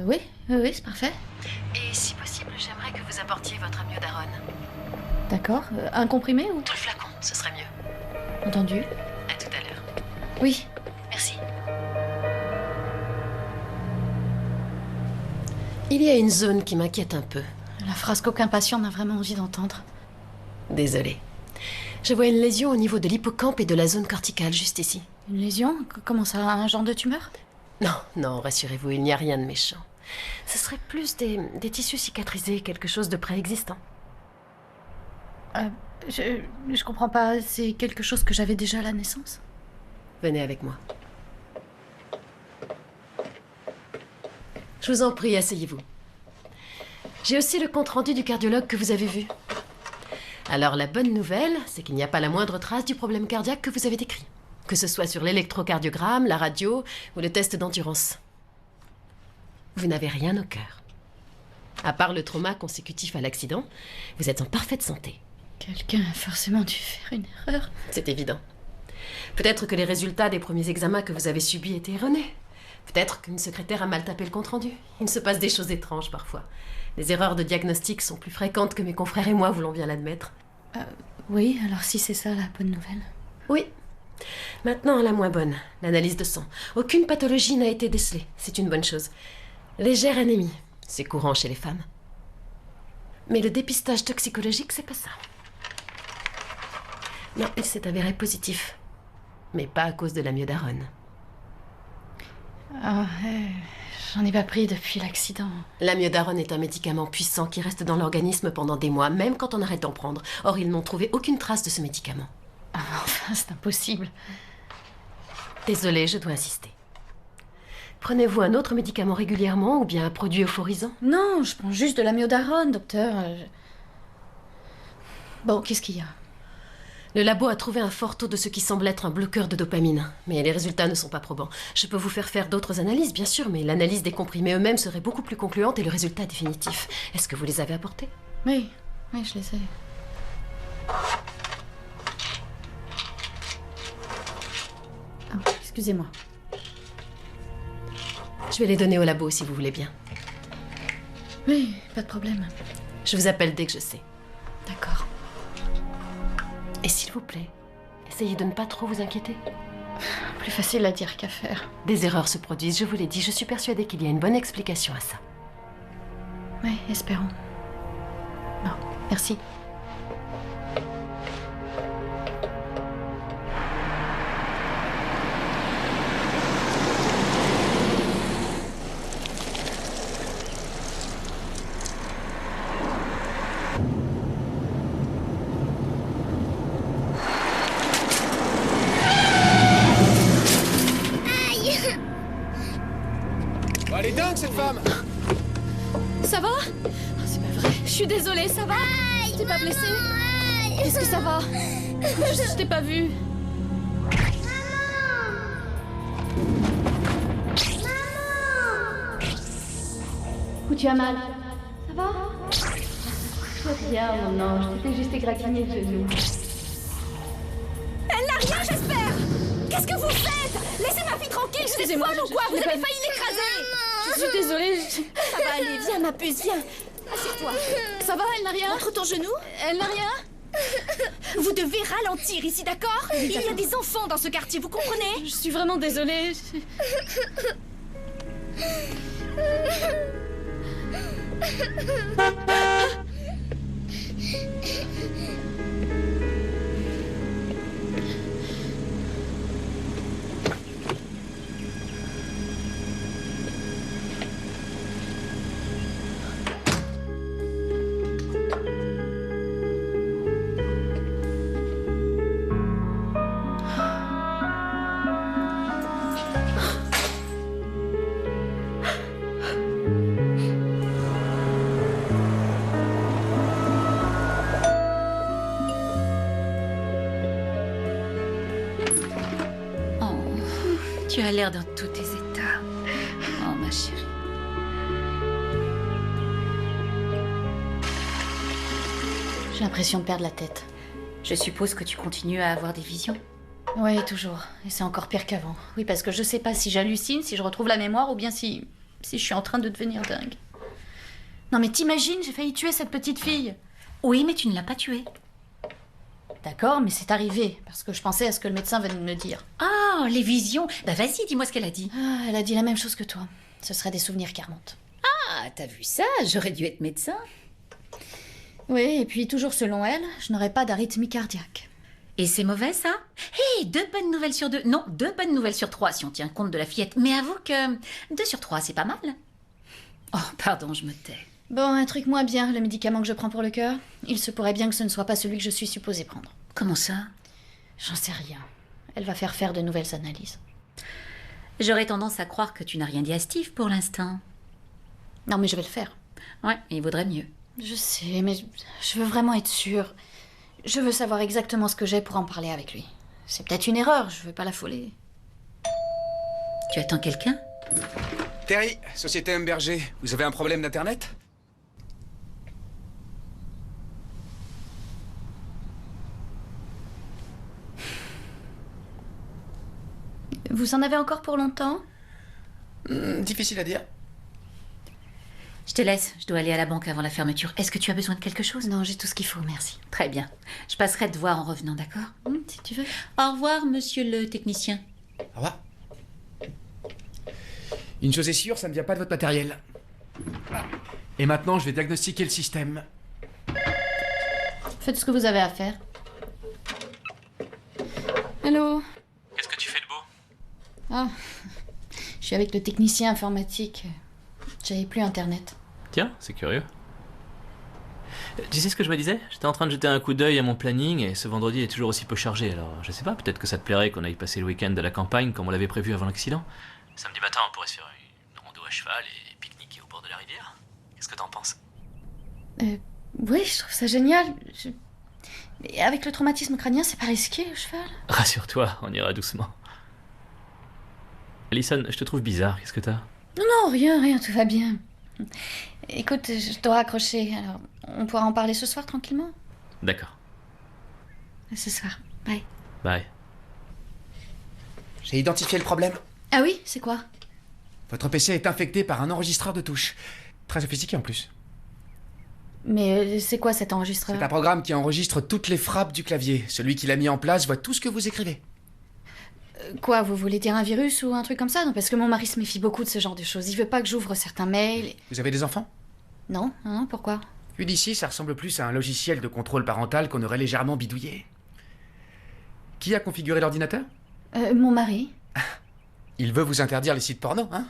Oui, c'est parfait. Et si possible, j'aimerais que vous apportiez votre amiodarone. D'accord. Un comprimé ou? Tout le flacon, ce serait mieux. Entendu. À tout à l'heure. Oui. Merci. Il y a une zone qui m'inquiète un peu. La phrase qu'aucun patient n'a vraiment envie d'entendre. Désolée. Je vois une lésion au niveau de l'hippocampe et de la zone corticale, juste ici. Une lésion? Comment ça? Un genre de tumeur? Non, rassurez-vous, il n'y a rien de méchant. Ce serait plus des tissus cicatrisés, quelque chose de préexistant. Je comprends pas, c'est quelque chose que j'avais déjà à la naissance? Venez avec moi. Je vous en prie, asseyez-vous. J'ai aussi le compte-rendu du cardiologue que vous avez vu. Alors, la bonne nouvelle, c'est qu'il n'y a pas la moindre trace du problème cardiaque que vous avez décrit. Que ce soit sur l'électrocardiogramme, la radio ou le test d'endurance. Vous n'avez rien au cœur. À part le trauma consécutif à l'accident, vous êtes en parfaite santé. Quelqu'un a forcément dû faire une erreur. C'est évident. Peut-être que les résultats des premiers examens que vous avez subis étaient erronés. Peut-être qu'une secrétaire a mal tapé le compte-rendu. Il se passe des choses étranges parfois. Les erreurs de diagnostic sont plus fréquentes que mes confrères et moi voulons bien l'admettre. Oui, alors si c'est ça la bonne nouvelle. Oui. Maintenant, la moins bonne, l'analyse de sang. Aucune pathologie n'a été décelée. C'est une bonne chose. Légère anémie. C'est courant chez les femmes. Mais le dépistage toxicologique, c'est pas ça. Non, il s'est avéré positif. Mais pas à cause de l'amiodarone. J'en ai pas pris depuis l'accident. L'amiodarone est un médicament puissant qui reste dans l'organisme pendant des mois, même quand on arrête d'en prendre. Or, ils n'ont trouvé aucune trace de ce médicament. Enfin, c'est impossible. Désolée, je dois insister. Prenez-vous un autre médicament régulièrement ou bien un produit euphorisant? Non, je prends juste de l'amiodarone, docteur. Bon, qu'est-ce qu'il y a? Le labo a trouvé un fort taux de ce qui semble être un bloqueur de dopamine. Mais les résultats ne sont pas probants. Je peux vous faire d'autres analyses, bien sûr, mais l'analyse des comprimés eux-mêmes serait beaucoup plus concluante et le résultat définitif. Est-ce que vous les avez apportés? Oui, je les ai. Excusez-moi. Je vais les donner au labo si vous voulez bien. Oui, pas de problème. Je vous appelle dès que je sais. D'accord. Et s'il vous plaît, essayez de ne pas trop vous inquiéter. Plus facile à dire qu'à faire. Des erreurs se produisent, je vous l'ai dit. Je suis persuadée qu'il y a une bonne explication à ça. Oui, espérons. Bon, merci. Elle est dingue, cette femme! Ça va? C'est pas vrai. Je suis désolée, ça va? T'es pas blessée? Est-ce que ça va? Je t'ai pas vue. Où tu as mal? Ça va? Rien, mon ange. Je t'ai juste égratigné le genou. Elle n'a rien, j'espère! Qu'est-ce que vous faites? Laissez ma fille tranquille, je suis folle ou quoi? Vous avez failli l'écraser! Je suis désolée. Ça va aller, viens ma puce, viens. Assieds-toi. Ça va, elle n'a rien? Montre ton genou. Elle n'a rien? Vous devez ralentir ici, d'accord? Oui, Il y a des enfants dans ce quartier, vous comprenez? Je suis vraiment désolée. Tu as l'air dans tous tes états. Oh, ma chérie. J'ai l'impression de perdre la tête. Je suppose que tu continues à avoir des visions? Oui, toujours. Et c'est encore pire qu'avant. Oui, parce que je sais pas si j'hallucine, si je retrouve la mémoire, ou bien si je suis en train de devenir dingue. Non mais t'imagines, j'ai failli tuer cette petite fille. Oui, mais tu ne l'as pas tuée. D'accord, mais c'est arrivé, parce que je pensais à ce que le médecin venait de me dire. Ah, les visions. Bah vas-y, dis-moi ce qu'elle a dit. Ah, elle a dit la même chose que toi. Ce seraient des souvenirs qui remontent. Ah, t'as vu ça? J'aurais dû être médecin. Oui, et puis toujours selon elle, je n'aurais pas d'arythmie cardiaque. Et c'est mauvais, ça? Hé, 2 bonnes nouvelles sur 2. Non, 2 bonnes nouvelles sur 3, si on tient compte de la fillette. Mais avoue que 2 sur 3, c'est pas mal. Oh, pardon, je me tais. Bon, un truc moins bien, le médicament que je prends pour le cœur. Il se pourrait bien que ce ne soit pas celui que je suis supposée prendre. Comment ça? J'en sais rien. Elle va faire de nouvelles analyses. J'aurais tendance à croire que tu n'as rien dit à Steve pour l'instant. Non, mais je vais le faire. Ouais, il vaudrait mieux. Je sais, mais je veux vraiment être sûre. Je veux savoir exactement ce que j'ai pour en parler avec lui. C'est peut-être une erreur, je veux pas l'affoler. Tu attends quelqu'un? Terry, Société Humberger, vous avez un problème d'internet? Vous en avez encore pour longtemps? Difficile à dire. Je te laisse, je dois aller à la banque avant la fermeture. Est-ce que tu as besoin de quelque chose? Non, j'ai tout ce qu'il faut, merci. Très bien. Je passerai te voir en revenant, d'accord? Si tu veux. Au revoir, monsieur le technicien. Au revoir. Une chose est sûre, ça ne vient pas de votre matériel. Et maintenant, je vais diagnostiquer le système. Faites ce que vous avez à faire. Allô? Qu'est-ce que tu fais de beau? Ah, je suis avec le technicien informatique. J'avais plus internet. Tiens, c'est curieux. Tu sais ce que je me disais? J'étais en train de jeter un coup d'œil à mon planning et ce vendredi est toujours aussi peu chargé, alors je sais pas, peut-être que ça te plairait qu'on aille passer le week-end de la campagne comme on l'avait prévu avant l'accident. Samedi matin, on pourrait se faire une rando à cheval et pique-niquer au bord de la rivière. Qu'est-ce que t'en penses? Oui, je trouve ça génial. Mais avec le traumatisme crânien, c'est pas risqué, le cheval? Rassure-toi, on ira doucement. Alison, je te trouve bizarre, qu'est-ce que t'as? Non, rien, tout va bien. Écoute, je dois raccrocher, alors on pourra en parler ce soir tranquillement? D'accord. Ce soir, bye. Bye. J'ai identifié le problème. Ah oui, c'est quoi? Votre PC est infecté par un enregistreur de touches. Très sophistiqué en plus. Mais c'est quoi cet enregistreur? C'est un programme qui enregistre toutes les frappes du clavier. Celui qui l'a mis en place voit tout ce que vous écrivez. Quoi, vous voulez dire un virus ou un truc comme ça? Non, parce que mon mari se méfie beaucoup de ce genre de choses. Il veut pas que j'ouvre certains mails. Vous avez des enfants? Non, pourquoi? Vu d'ici, ça ressemble plus à un logiciel de contrôle parental qu'on aurait légèrement bidouillé. Qui a configuré l'ordinateur? Mon mari. Il veut vous interdire les sites porno, hein?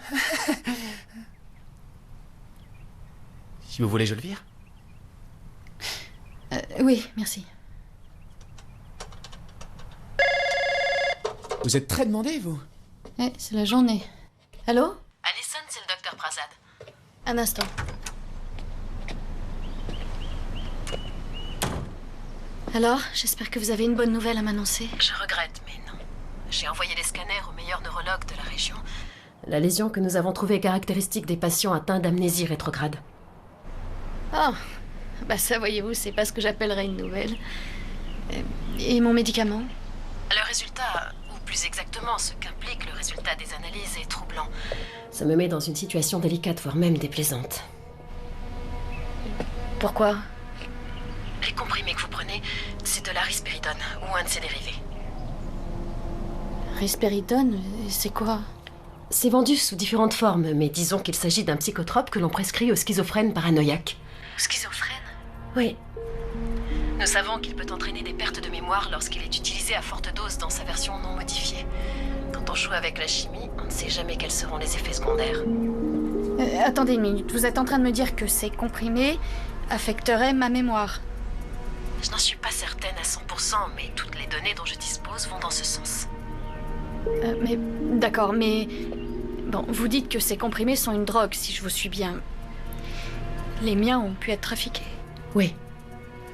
Si vous voulez, je le vire. Oui, merci. Vous êtes très demandé, vous? C'est la journée. Allô? Alison, c'est le docteur Prasad. Un instant. Alors, j'espère que vous avez une bonne nouvelle à m'annoncer. Je regrette, mais non. J'ai envoyé des scanners au meilleur neurologue de la région. La lésion que nous avons trouvée est caractéristique des patients atteints d'amnésie rétrograde. Oh, bah ça, voyez-vous, c'est pas ce que j'appellerais une nouvelle. Et mon médicament? Le résultat, ou plus exactement ce qu'implique le résultat des analyses, est troublant. Ça me met dans une situation délicate, voire même déplaisante. Pourquoi? Les comprimés que vous prenez, c'est de la risperidone, ou un de ses dérivés. Risperidone, c'est quoi? C'est vendu sous différentes formes, mais disons qu'il s'agit d'un psychotrope que l'on prescrit aux schizophrènes paranoïaques. Schizophrène? Oui. Nous savons qu'il peut entraîner des pertes de mémoire lorsqu'il est utilisé à forte dose dans sa version non modifiée. Quand on joue avec la chimie, on ne sait jamais quels seront les effets secondaires. Attendez une minute, vous êtes en train de me dire que ces comprimés affecteraient ma mémoire? Je n'en suis pas certaine à 100%, mais toutes les données dont je dispose vont dans ce sens. Mais d'accord, mais... Bon, vous dites que ces comprimés sont une drogue, si je vous suis bien. Les miens ont pu être trafiqués. Oui.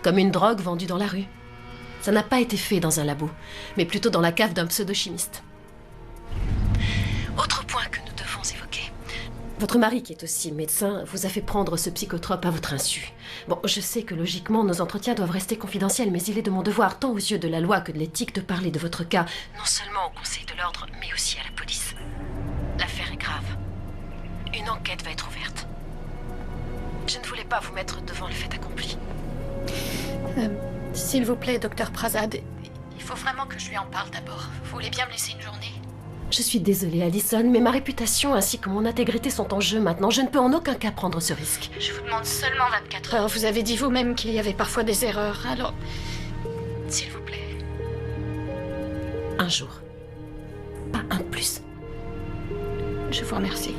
Comme une drogue vendue dans la rue. Ça n'a pas été fait dans un labo, mais plutôt dans la cave d'un pseudo-chimiste. Autre point que nous devons évoquer. Votre mari, qui est aussi médecin, vous a fait prendre ce psychotrope à votre insu. Bon, je sais que logiquement, nos entretiens doivent rester confidentiels, mais il est de mon devoir, tant aux yeux de la loi que de l'éthique, de parler de votre cas. Non seulement au Conseil de l'Ordre, mais aussi à la police. L'affaire est grave. Une enquête va être ouverte. Je ne voulais pas vous mettre devant le fait accompli. S'il vous plaît, docteur Prasad, il faut vraiment que je lui en parle d'abord. Vous voulez bien me laisser une journée? Je suis désolée, Alison, mais ma réputation ainsi que mon intégrité sont en jeu maintenant. Je ne peux en aucun cas prendre ce risque. Je vous demande seulement 24 heures. Vous avez dit vous-même qu'il y avait parfois des erreurs, alors... S'il vous plaît. Un jour. Pas un de plus. Je vous remercie.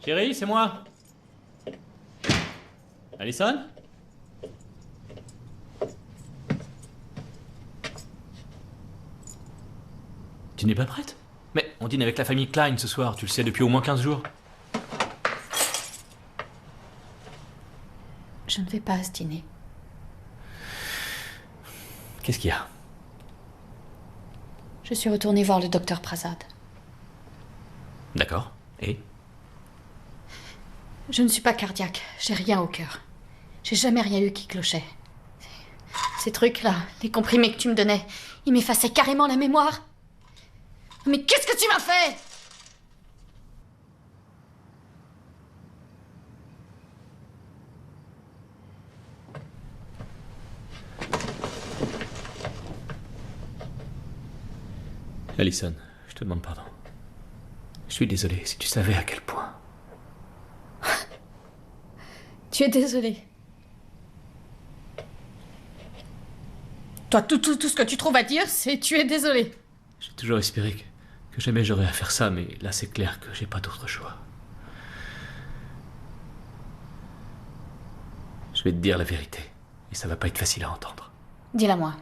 Chérie, c'est moi. Alison? Tu n'es pas prête? Mais on dîne avec la famille Klein ce soir, tu le sais depuis au moins 15 jours. Je ne vais pas à ce dîner. Qu'est-ce qu'il y a? Je suis retournée voir le docteur Prasad. D'accord. Et? Je ne suis pas cardiaque, j'ai rien au cœur. J'ai jamais rien eu qui clochait. Ces trucs-là, les comprimés que tu me donnais, ils m'effaçaient carrément la mémoire. Mais qu'est-ce que tu m'as fait? Alison, je te demande pardon. Je suis désolé, si tu savais à quel point. Tu es désolée. Toi, tout ce que tu trouves à dire, c'est tu es désolée. J'ai toujours espéré que jamais j'aurais à faire ça, mais là c'est clair que j'ai pas d'autre choix. Je vais te dire la vérité, et ça va pas être facile à entendre. Dis-la moi.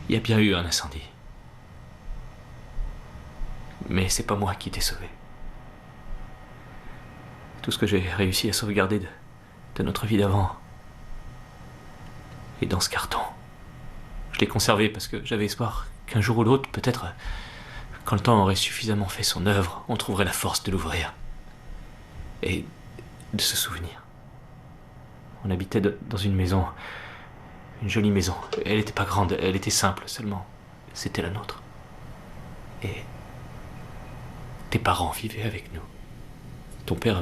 Il y a bien eu un incendie. Mais c'est pas moi qui t'ai sauvé. Tout ce que j'ai réussi à sauvegarder de notre vie d'avant est dans ce carton. Je l'ai conservé parce que j'avais espoir qu'un jour ou l'autre, peut-être, quand le temps aurait suffisamment fait son œuvre, on trouverait la force de l'ouvrir. Et de se souvenir. On habitait dans une maison... Une jolie maison. Elle n'était pas grande, elle était simple seulement. C'était la nôtre. Et tes parents vivaient avec nous. Ton père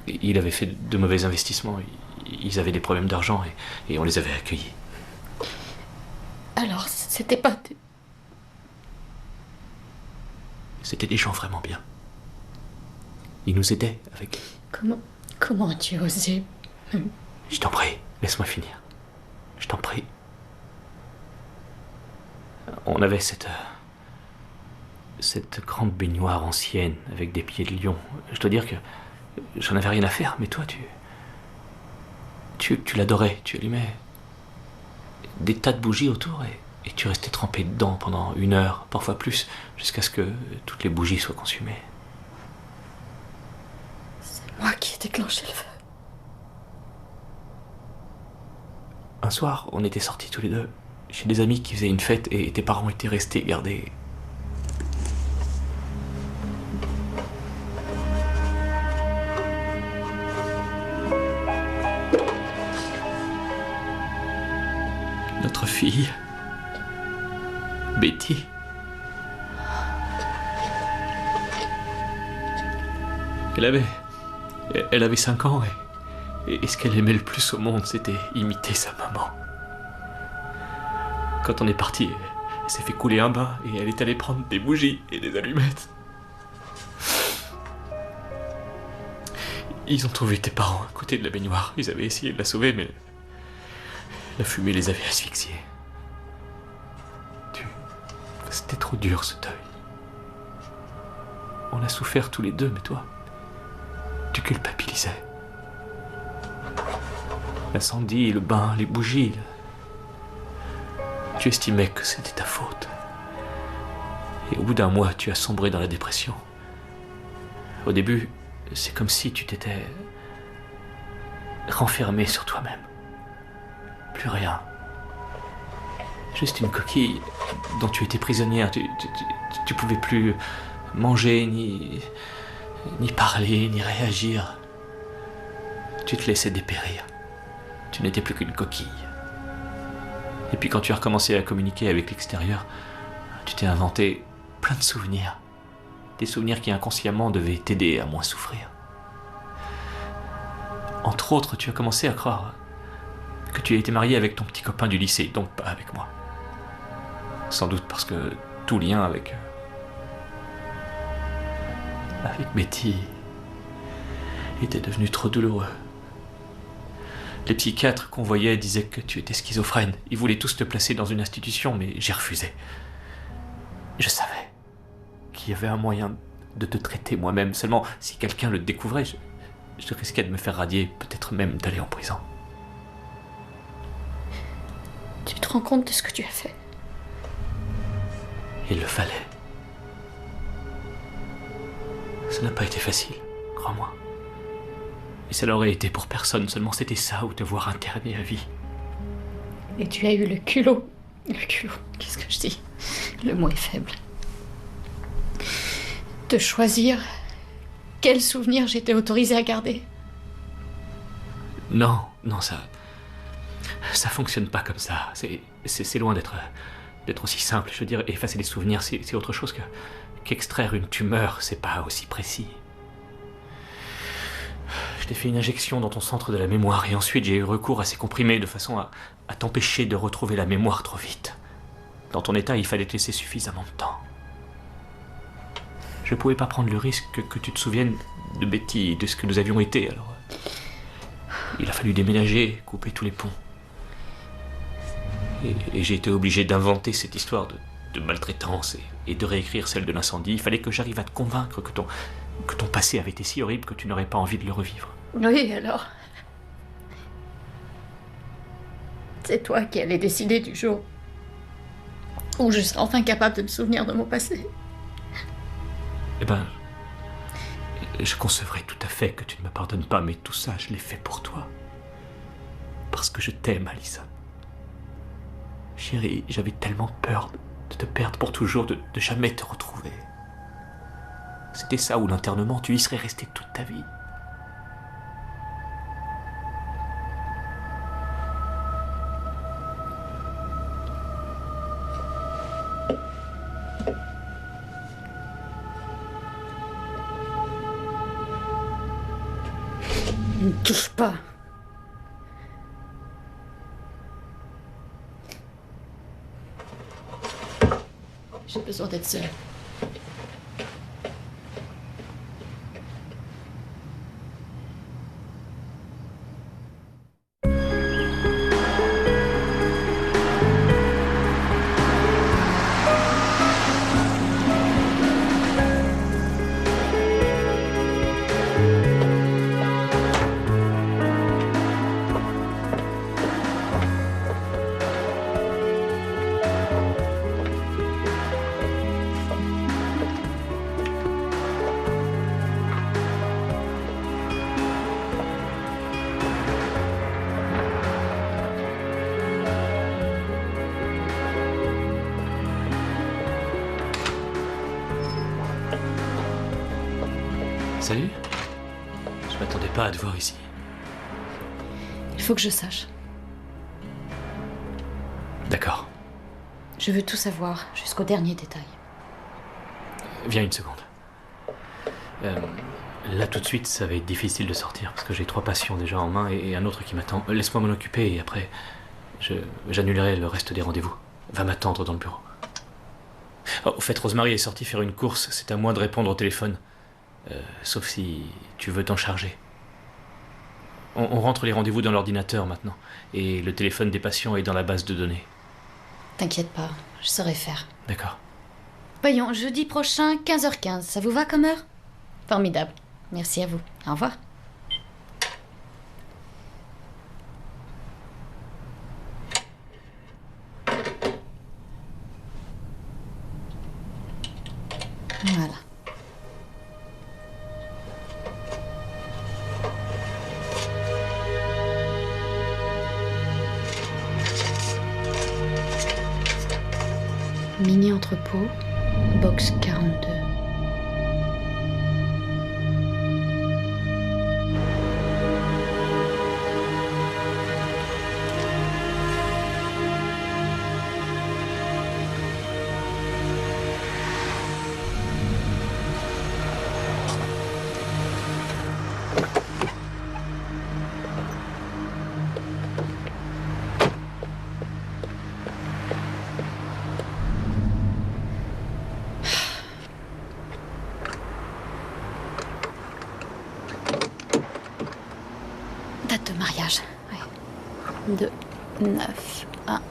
il avait fait de mauvais investissements. Ils avaient des problèmes d'argent et on les avait accueillis. Alors, c'était pas... C'était des gens vraiment bien. Ils nous aidaient avec... Comment as-tu osé... Je t'en prie, laisse-moi finir. Je t'en prie. On avait cette grande baignoire ancienne avec des pieds de lion. Je dois dire que j'en avais rien à faire, mais toi, tu l'adorais. Tu allumais des tas de bougies autour et tu restais trempé dedans pendant 1 heure, parfois plus, jusqu'à ce que toutes les bougies soient consumées. C'est moi qui ai déclenché le feu. Un soir, on était sortis tous les deux chez des amis qui faisaient une fête et tes parents étaient restés garder. Notre fille, Betty. Elle avait 5 ans et ce qu'elle aimait le plus au monde, c'était imiter sa maman. Quand on est parti, elle s'est fait couler un bain et elle est allée prendre des bougies et des allumettes. Ils ont trouvé tes parents à côté de la baignoire. Ils avaient essayé de la sauver, mais la fumée les avait asphyxiés. C'était trop dur, ce deuil. On a souffert tous les deux, mais toi, tu culpabilisais. L'incendie, le bain, les bougies. Tu estimais que c'était ta faute. Et au bout d'1 mois, tu as sombré dans la dépression. Au début, c'est comme si tu t'étais renfermé sur toi-même. Plus rien. Juste une coquille dont tu étais prisonnière. Tu pouvais plus manger, ni parler, ni réagir. Tu te laissais dépérir. Tu n'étais plus qu'une coquille. Et puis quand tu as recommencé à communiquer avec l'extérieur, Tu t'es inventé plein de souvenirs. Des souvenirs qui inconsciemment devaient t'aider à moins souffrir. Entre autres, tu as commencé à croire que tu étais marié avec ton petit copain du lycée, donc pas avec moi. Sans doute parce que tout lien avec Betty était devenu trop douloureux. Les psychiatres qu'on voyait disaient que tu étais schizophrène. Ils voulaient tous te placer dans une institution, mais j'ai refusé. Je savais qu'il y avait un moyen de te traiter moi-même. Seulement, si quelqu'un le découvrait, je risquais de me faire radier, peut-être même d'aller en prison. Tu te rends compte de ce que tu as fait? Il le fallait. Ça n'a pas été facile, crois-moi. Et ça l'aurait été pour personne, seulement c'était ça ou te voir interné à vie. Et tu as eu le culot. Le culot, qu'est-ce que je dis? Le mot est faible. De choisir quel souvenir j'étais autorisée à garder. Non, ça fonctionne pas comme ça. C'est loin d'être aussi simple. Je veux dire, effacer les souvenirs, c'est autre chose qu'extraire une tumeur, c'est pas aussi précis. Je t'ai fait une injection dans ton centre de la mémoire et ensuite j'ai eu recours à ces comprimés de façon à t'empêcher de retrouver la mémoire trop vite. Dans ton état, il fallait te laisser suffisamment de temps. Je pouvais pas prendre le risque que tu te souviennes de Betty, de ce que nous avions été, alors il a fallu déménager, couper tous les ponts. Et j'ai été obligé d'inventer cette histoire de maltraitance et de réécrire celle de l'incendie. Il fallait que j'arrive à te convaincre que ton passé avait été si horrible que tu n'aurais pas envie de le revivre. Oui, alors. C'est toi qui allais décider du jour où je serai enfin capable de me souvenir de mon passé. Eh ben, je concevrais tout à fait que tu ne me pardonnes pas, mais tout ça, je l'ai fait pour toi. Parce que je t'aime, Alison. Chérie, j'avais tellement peur de te perdre pour toujours, de jamais te retrouver. C'était ça ou l'internement, tu y serais resté toute ta vie. Ne me touche pas. J'ai besoin d'être seule. Salut. Je m'attendais pas à te voir ici. Il faut que je sache. D'accord. Je veux tout savoir, jusqu'au dernier détail. Viens une seconde. Là, tout de suite, ça va être difficile de sortir parce que j'ai 3 patients déjà en main et un autre qui m'attend. Laisse-moi m'en occuper et après, j'annulerai le reste des rendez-vous. Va m'attendre dans le bureau. Oh, au fait, Rosemary est sortie faire une course. C'est à moi de répondre au téléphone. Sauf si tu veux t'en charger. On rentre les rendez-vous dans l'ordinateur maintenant. Et le téléphone des patients est dans la base de données. T'inquiète pas, je saurai faire. D'accord. Voyons, jeudi prochain, 15h15. Ça vous va comme heure? Formidable. Merci à vous. Au revoir. Voilà. Mini entrepôt, box 42. de mariage. Ouais. 2, 9, 1, 2.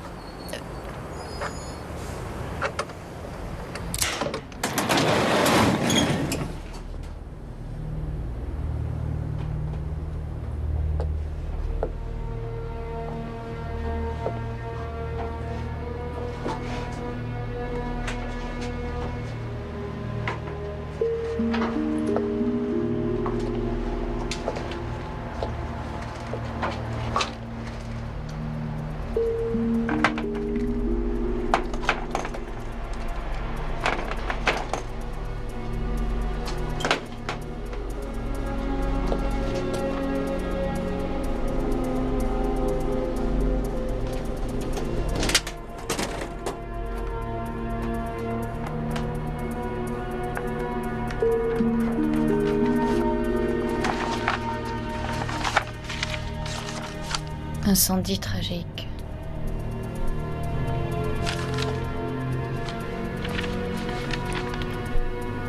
Incendie tragique.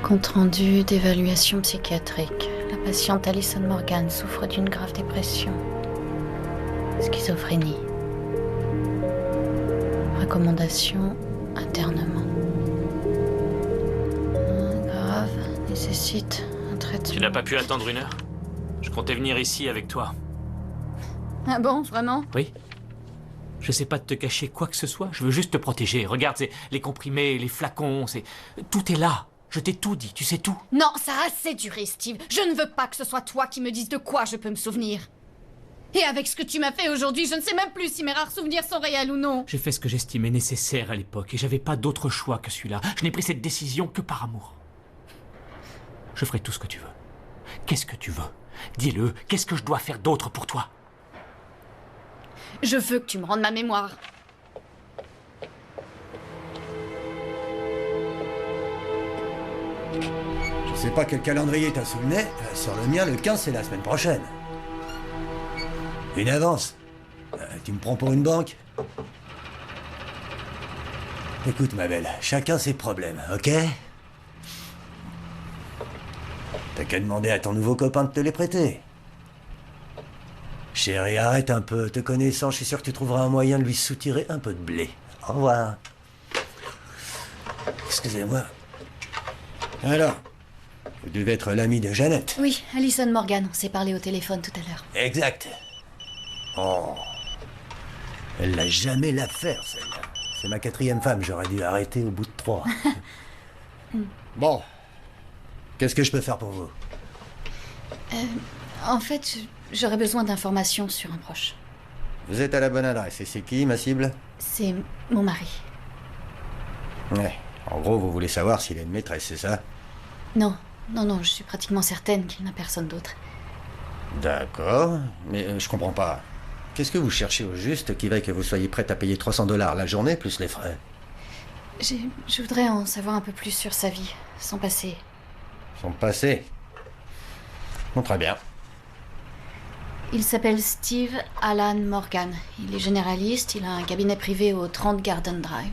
Compte rendu d'évaluation psychiatrique. La patiente Alison Morgan souffre d'une grave dépression. Schizophrénie. Recommandation, internement. Grave, nécessite un traitement. Tu n'as pas pu attendre 1 heure? Je comptais venir ici avec toi. Ah bon, vraiment? Oui. Je sais pas de te cacher quoi que ce soit, je veux juste te protéger. Regarde, c'est les comprimés, les flacons, c'est... Tout est là. Je t'ai tout dit, tu sais tout. Non, ça a assez duré, Steve. Je ne veux pas que ce soit toi qui me dises de quoi je peux me souvenir. Et avec ce que tu m'as fait aujourd'hui, je ne sais même plus si mes rares souvenirs sont réels ou non. J'ai fait ce que j'estimais nécessaire à l'époque et j'avais pas d'autre choix que celui-là. Je n'ai pris cette décision que par amour. Je ferai tout ce que tu veux. Qu'est-ce que tu veux? Dis-le, qu'est-ce que je dois faire d'autre pour toi? Je veux que tu me rendes ma mémoire. Je sais pas quel calendrier t'as sous le nez. Sur le mien, le 15, c'est la semaine prochaine. Une avance. Tu me prends pour une banque? Écoute, ma belle, chacun ses problèmes, ok? T'as qu'à demander à ton nouveau copain de te les prêter. Chérie, arrête un peu. Te connaissant, je suis sûr que tu trouveras un moyen de lui soutirer un peu de blé. Au revoir. Excusez-moi. Alors, vous devez être l'ami de Jeannette. Oui, Alison Morgan. On s'est parlé au téléphone tout à l'heure. Exact. Oh. Elle l'a jamais l'affaire, celle-là. C'est ma 4e femme. J'aurais dû arrêter au bout de 3. Bon. Qu'est-ce que je peux faire pour vous? En fait, j'aurais besoin d'informations sur un proche. Vous êtes à la bonne adresse. Et c'est qui, ma cible? C'est mon mari. Ouais. En gros, vous voulez savoir s'il a une maîtresse, c'est ça? Non, je suis pratiquement certaine qu'il n'a personne d'autre. D'accord. Mais je comprends pas. Qu'est-ce que vous cherchez au juste qui va que vous soyez prête à payer $300 la journée plus les frais? Je voudrais en savoir un peu plus sur sa vie, son passé. Son passé? Bon, très bien. Il s'appelle Steve Alan Morgan. Il est généraliste, il a un cabinet privé au 30 Garden Drive.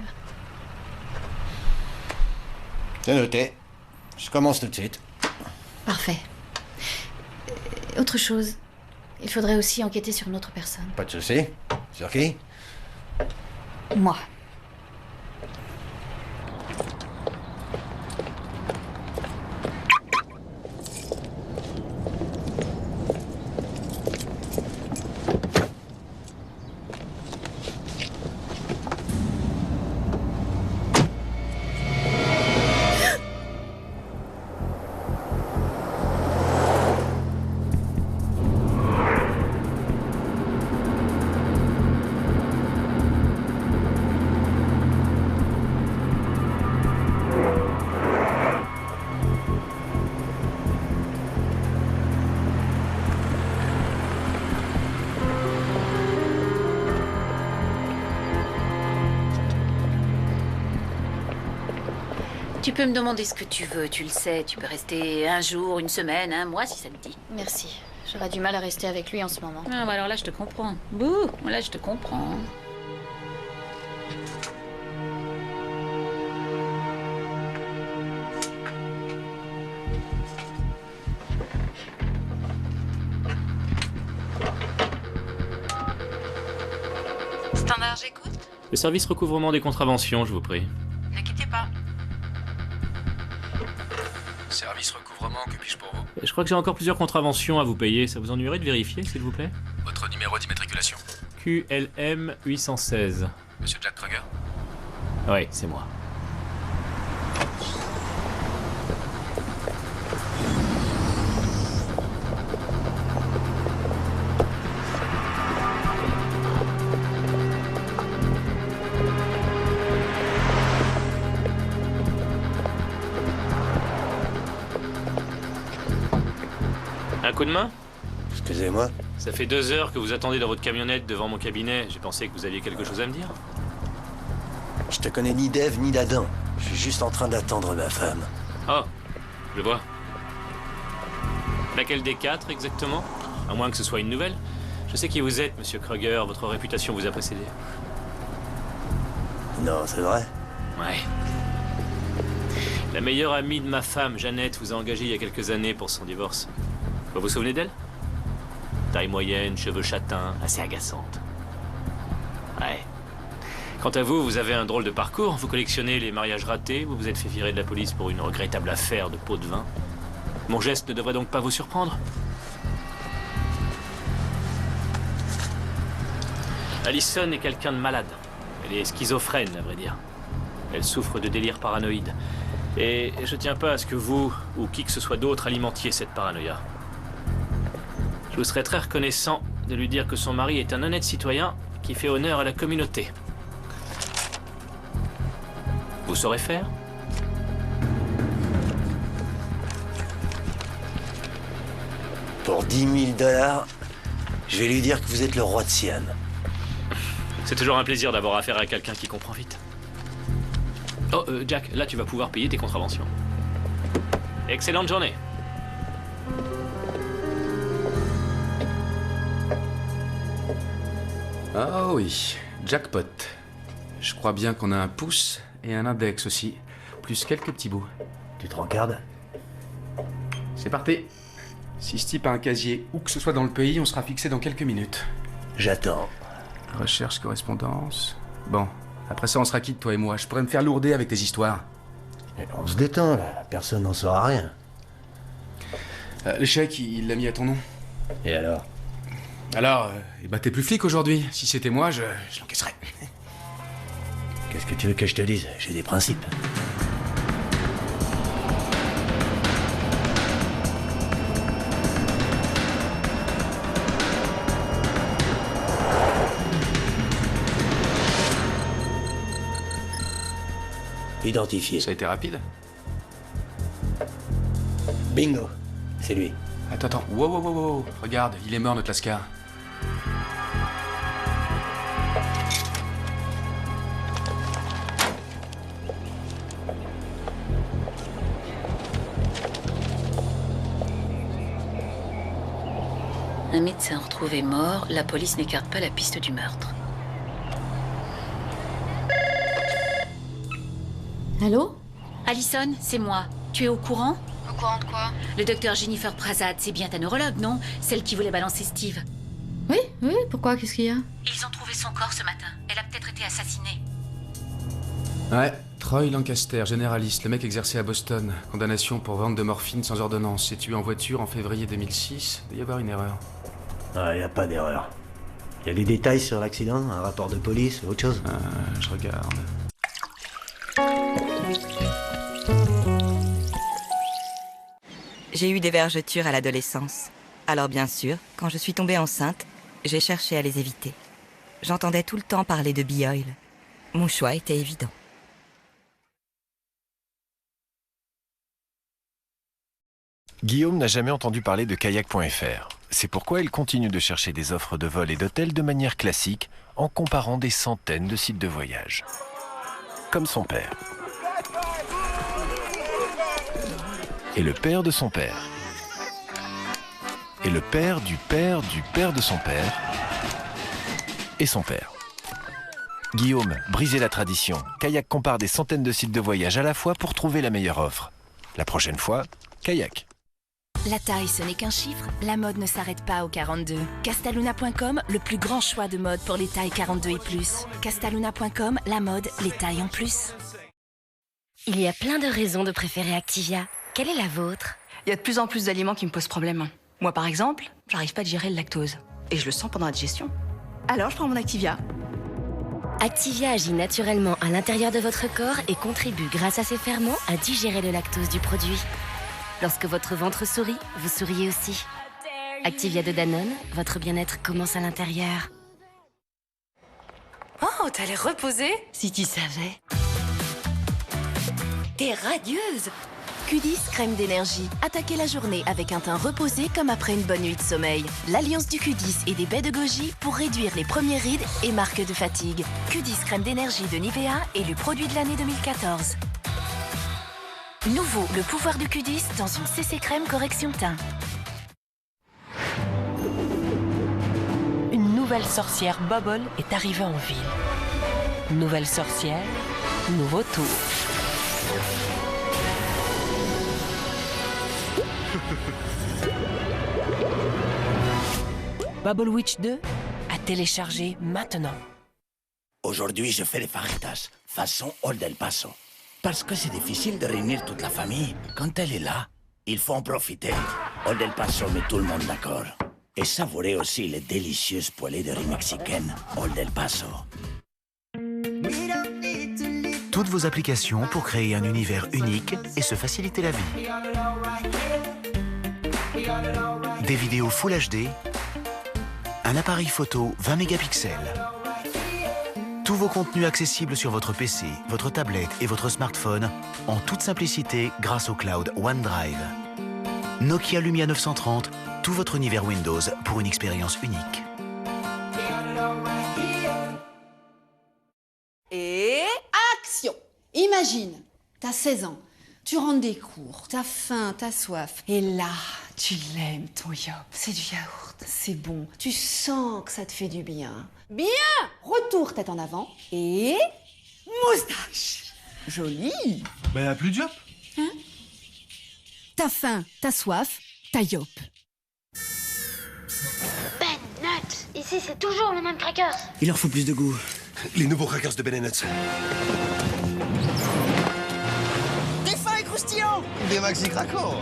C'est noté. Je commence tout de suite. Parfait. Autre chose, il faudrait aussi enquêter sur une autre personne. Pas de souci. Sur qui? Moi. Tu peux me demander ce que tu veux, tu le sais. Tu peux rester 1 jour, 1 semaine, 1 mois si ça te dit. Merci. J'aurais du mal à rester avec lui en ce moment. Ah, bah alors là, je te comprends. Bouh, là, je te comprends. Richard, j'écoute. Le service recouvrement des contraventions, je vous prie. Ne quittez pas. Service recouvrement, que puis-je pour vous? Je crois que j'ai encore plusieurs contraventions à vous payer. Ça vous ennuierait de vérifier, s'il vous plaît? Votre numéro d'immatriculation? QLM 816. Monsieur Jack Kruger? Oui, c'est moi. Un coup de main? Excusez-moi. Ça fait 2 heures que vous attendez dans votre camionnette devant mon cabinet. J'ai pensé que vous aviez quelque chose à me dire. Je te connais ni d'Ève ni d'Adam. Je suis juste en train d'attendre ma femme. Oh, je vois. Laquelle des 4 exactement? À moins que ce soit une nouvelle. Je sais qui vous êtes, monsieur Kruger. Votre réputation vous a précédé. Non, c'est vrai? Ouais. La meilleure amie de ma femme, Jeannette, vous a engagé il y a quelques années pour son divorce. Vous vous souvenez d'elle? Taille moyenne, cheveux châtains, assez agaçante. Ouais. Quant à vous, vous avez un drôle de parcours. Vous collectionnez les mariages ratés, vous vous êtes fait virer de la police pour une regrettable affaire de pot de vin. Mon geste ne devrait donc pas vous surprendre. Allison est quelqu'un de malade. Elle est schizophrène, à vrai dire. Elle souffre de délire paranoïde. Et je tiens pas à ce que vous, ou qui que ce soit d'autre, alimentiez cette paranoïa. Je vous serais très reconnaissant de lui dire que son mari est un honnête citoyen qui fait honneur à la communauté. Vous saurez faire? Pour 10 000 $, je vais lui dire que vous êtes le roi de Siam. C'est toujours un plaisir d'avoir affaire à quelqu'un qui comprend vite. Oh, Jack, là tu vas pouvoir payer tes contraventions. Excellente journée. Ah oui, jackpot. Je crois bien qu'on a un pouce et un index aussi, plus quelques petits bouts. Tu te regardes? C'est parti. Si ce type a un casier, où que ce soit dans le pays, on sera fixé dans quelques minutes. J'attends. Recherche correspondance. Bon, après ça on sera quitte, toi et moi. Je pourrais me faire lourder avec tes histoires. Et on se détend là, personne n'en saura rien. Le chèque, il l'a mis à ton nom. Et alors? Alors, bah t'es plus flic aujourd'hui. Si c'était moi, je l'encaisserais. Qu'est-ce que tu veux que je te dise? J'ai des principes. Identifié. Ça a été rapide. Bingo. C'est lui. Attends. Wow. Regarde, il est mort notre Lascar. Un médecin retrouvé mort, la police n'écarte pas la piste du meurtre. Allô? Allison, c'est moi. Tu es au courant? Au courant de quoi? Le docteur Jennifer Prasad, c'est bien ta neurologue, non? Celle qui voulait balancer Steve. Oui, pourquoi? Qu'est-ce qu'il y a? Ils ont trouvé son corps ce matin. Elle a peut-être été assassinée. Ouais, Troy Lancaster, généraliste. Le mec exerçait à Boston. Condamnation pour vente de morphine sans ordonnance. S'est tué en voiture en février 2006. Il doit y avoir une erreur. Ah, y a pas d'erreur. Y a des détails sur l'accident? Un rapport de police? Autre chose? Je regarde. J'ai eu des vergetures à l'adolescence. Alors bien sûr, quand je suis tombée enceinte, j'ai cherché à les éviter. J'entendais tout le temps parler de Bee-Oil. Mon choix était évident. Guillaume n'a jamais entendu parler de kayak.fr. C'est pourquoi il continue de chercher des offres de vol et d'hôtel de manière classique en comparant des centaines de sites de voyage. Comme son père. Et le père de son père. Et le père du père du père de son père. Et son père. Guillaume, brisez la tradition. Kayak compare des centaines de sites de voyage à la fois pour trouver la meilleure offre. La prochaine fois, Kayak. La taille, ce n'est qu'un chiffre, la mode ne s'arrête pas au 42. Castaluna.com, le plus grand choix de mode pour les tailles 42 et plus. Castaluna.com, la mode, les tailles en plus. Il y a plein de raisons de préférer Activia. Quelle est la vôtre? Il y a de plus en plus d'aliments qui me posent problème. Moi, par exemple, j'arrive pas à digérer le lactose. Et je le sens pendant la digestion. Alors, je prends mon Activia. Activia agit naturellement à l'intérieur de votre corps et contribue, grâce à ses ferments, à digérer le lactose du produit. Lorsque votre ventre sourit, vous souriez aussi. Activia de Danone, votre bien-être commence à l'intérieur. Oh, t'as l'air reposée? Si tu savais. T'es radieuse. Q10 crème d'énergie. Attaquez la journée avec un teint reposé comme après une bonne nuit de sommeil. L'alliance du Q10 et des baies de goji pour réduire les premières rides et marques de fatigue. Q10 crème d'énergie de Nivea, élu produit de l'année 2014. Nouveau, le pouvoir du Q10 dans une CC crème correction teint. Une nouvelle sorcière Bubble est arrivée en ville. Nouvelle sorcière, nouveau tour. Bubble Witch 2 à télécharger maintenant. Aujourd'hui, je fais les fajitas, façon Old El Paso. Parce que c'est difficile de réunir toute la famille. Quand elle est là, il faut en profiter. Old El Paso met tout le monde d'accord. Et savourer aussi les délicieuses poêlées de riz mexicaines Old El Paso. Toutes vos applications pour créer un univers unique et se faciliter la vie. Des vidéos Full HD, un appareil photo 20 mégapixels. Tous vos contenus accessibles sur votre PC, votre tablette et votre smartphone en toute simplicité grâce au cloud OneDrive. Nokia Lumia 930, tout votre univers Windows pour une expérience unique. Et action! Imagine, t'as 16 ans, tu rentres des cours, t'as faim, t'as soif, et là, tu l'aimes ton yop. C'est du yaourt, c'est bon, tu sens que ça te fait du bien. Bien! Retour tête en avant et moustache. Joli. Ben y'a plus de yop. Hein? T'as faim, t'as soif, t'as yop. Ben Nuts, ici c'est toujours le même crackers. Il leur faut plus de goût. Les nouveaux crackers de Ben Nuts. Des fins et croustillants. Des maxi crackers.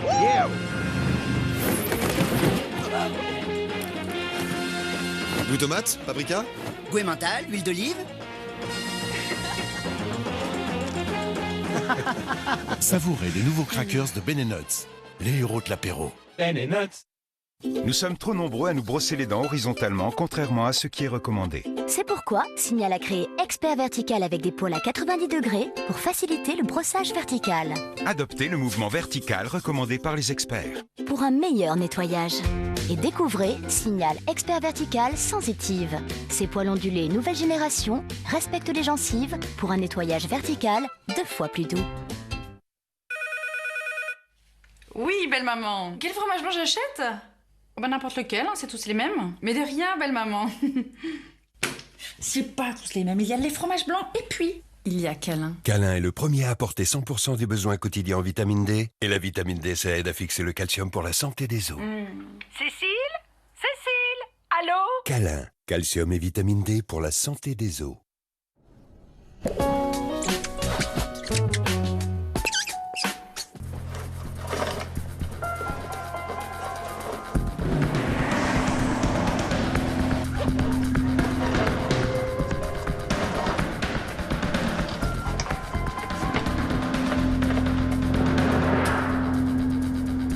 Yeah. Goût tomate, paprika. Goût emmental, huile d'olive. Savourez les nouveaux crackers de Ben Nuts, les héros de l'apéro. Ben Nuts. Nous sommes trop nombreux à nous brosser les dents horizontalement, contrairement à ce qui est recommandé. C'est pourquoi Signal a créé Expert Vertical avec des poils à 90 degrés pour faciliter le brossage vertical. Adoptez le mouvement vertical recommandé par les experts. Pour un meilleur nettoyage. Et découvrez Signal Expert Vertical sensitive. Ces poils ondulés nouvelle génération respectent les gencives pour un nettoyage vertical 2 fois plus doux. Oui, belle maman. Quel fromage blanc j'achète? Oh, bah n'importe lequel, hein, c'est tous les mêmes. Mais de rien, belle maman. C'est pas tous les mêmes. Il y a les fromages blancs et puis il y a Câlin. Câlin est le premier à apporter 100% des besoins quotidiens en vitamine D. Et la vitamine D, ça aide à fixer le calcium pour la santé des os. Cécile? Cécile? Allô? Câlin, calcium et vitamine D pour la santé des os.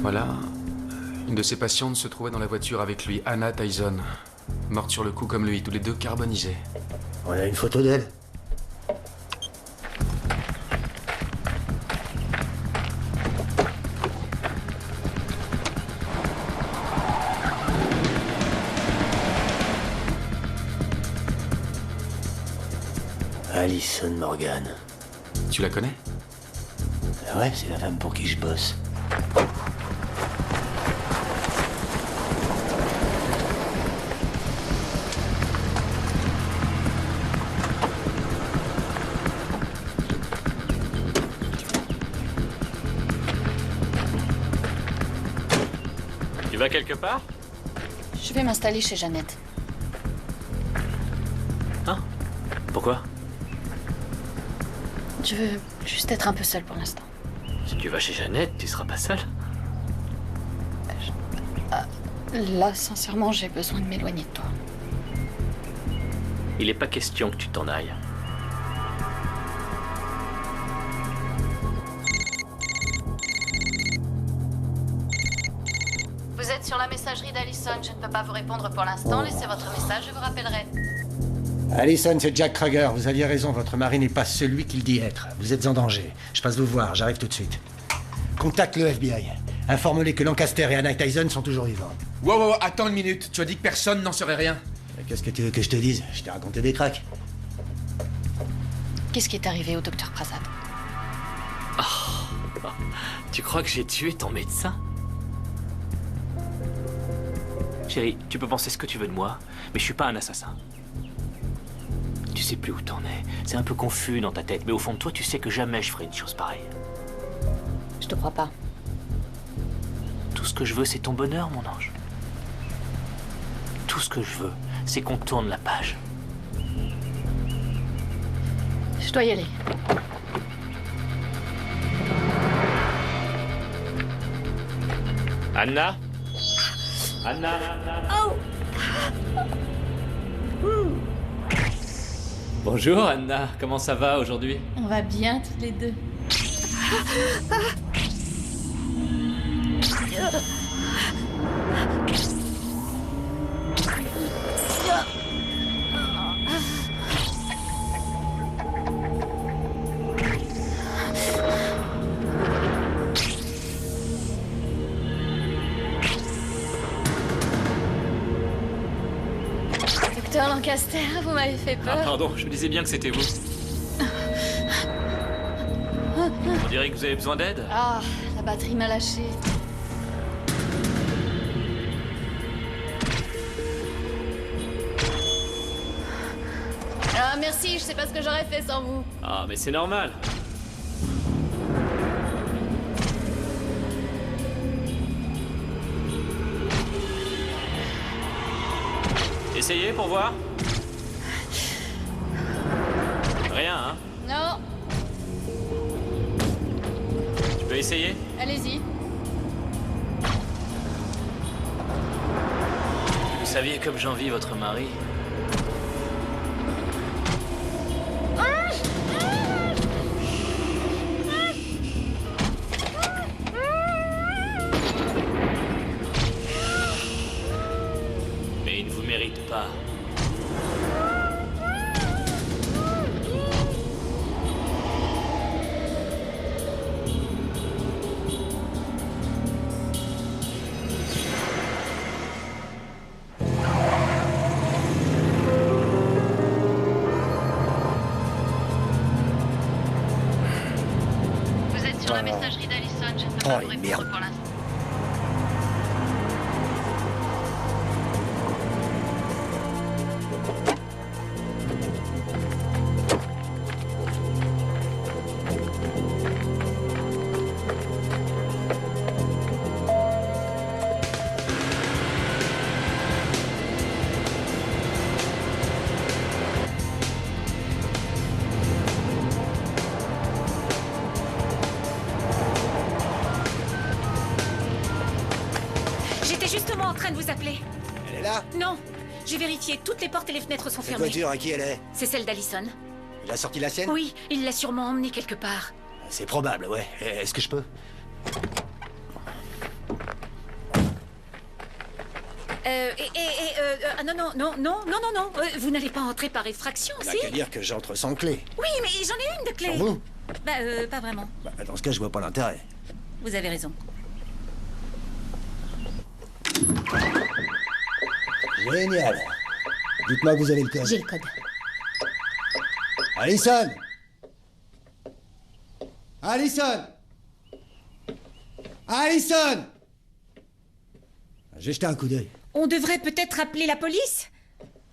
Voilà. Une de ses patientes se trouvait dans la voiture avec lui, Anna Tyson. Morte sur le coup comme lui, tous les deux carbonisés. On a une photo d'elle. Alison Morgan. Tu la connais? Ouais, c'est la femme pour qui je bosse. vas quelque part? Je vais m'installer chez Jeannette. Hein? Pourquoi? Je veux juste être un peu seule pour l'instant. Si tu vas chez Jeannette, tu seras pas seule. Là, sincèrement, j'ai besoin de m'éloigner de toi. Il n'est pas question que tu t'en ailles. Vous êtes sur la messagerie d'Allison. Je ne peux pas vous répondre pour l'instant. Laissez votre message, je vous rappellerai. Allison, c'est Jack Trager. Vous aviez raison, votre mari n'est pas celui qu'il dit être. Vous êtes en danger. Je passe vous voir, j'arrive tout de suite. Contacte le FBI. Informe-les que Lancaster et Anna Tyson sont toujours vivants. Wow, attends une minute. Tu as dit que personne n'en saurait rien. Qu'est-ce que tu veux que je te dise? Je t'ai raconté des cracks. Qu'est-ce qui est arrivé au docteur Prasad? Oh, tu crois que j'ai tué ton médecin? Chérie, tu peux penser ce que tu veux de moi, mais je suis pas un assassin. Tu sais plus où t'en es. C'est un peu confus dans ta tête, mais au fond de toi, tu sais que jamais je ferai une chose pareille. Je te crois pas. Tout ce que je veux, c'est ton bonheur, mon ange. Tout ce que je veux, c'est qu'on tourne la page. Je dois y aller. Anna? Anna? Oh! Bonjour Anna, comment ça va aujourd'hui? On va bien toutes les deux. Docteur Lancaster, vous m'avez fait peur. Ah pardon, je me disais bien que c'était vous. On dirait que vous avez besoin d'aide. Ah, la batterie m'a lâché. Ah, merci, je sais pas ce que j'aurais fait sans vous. Ah, mais c'est normal. Essayez pour voir. Rien, hein? Non. Tu peux essayer? Allez-y. Vous saviez comme j'envie votre mari. Mais il ne vous mérite pas. Vous êtes sur la messagerie d'Allison, je ne peux pas vous répondre pour l'instant. J'étais justement en train de vous appeler. Elle est là? Non, j'ai vérifié. Toutes les portes et les fenêtres sont Cette fermées. voiture, à qui elle est? C'est celle d'Allison. Il a sorti la sienne? Oui, il l'a sûrement emmenée quelque part. C'est probable, ouais. Est-ce que je peux? Non. Vous n'allez pas entrer par effraction, On n'a si? qu'à dire que j'entre sans clé. Oui, mais j'en ai une de clé. Sans vous? Pas vraiment. Dans ce cas, je vois pas l'intérêt. Vous avez raison. Génial. Dites-moi que vous avez le code. J'ai le code. Allison! Allison! Allison! J'ai jeté un coup d'œil. On devrait peut-être appeler la police?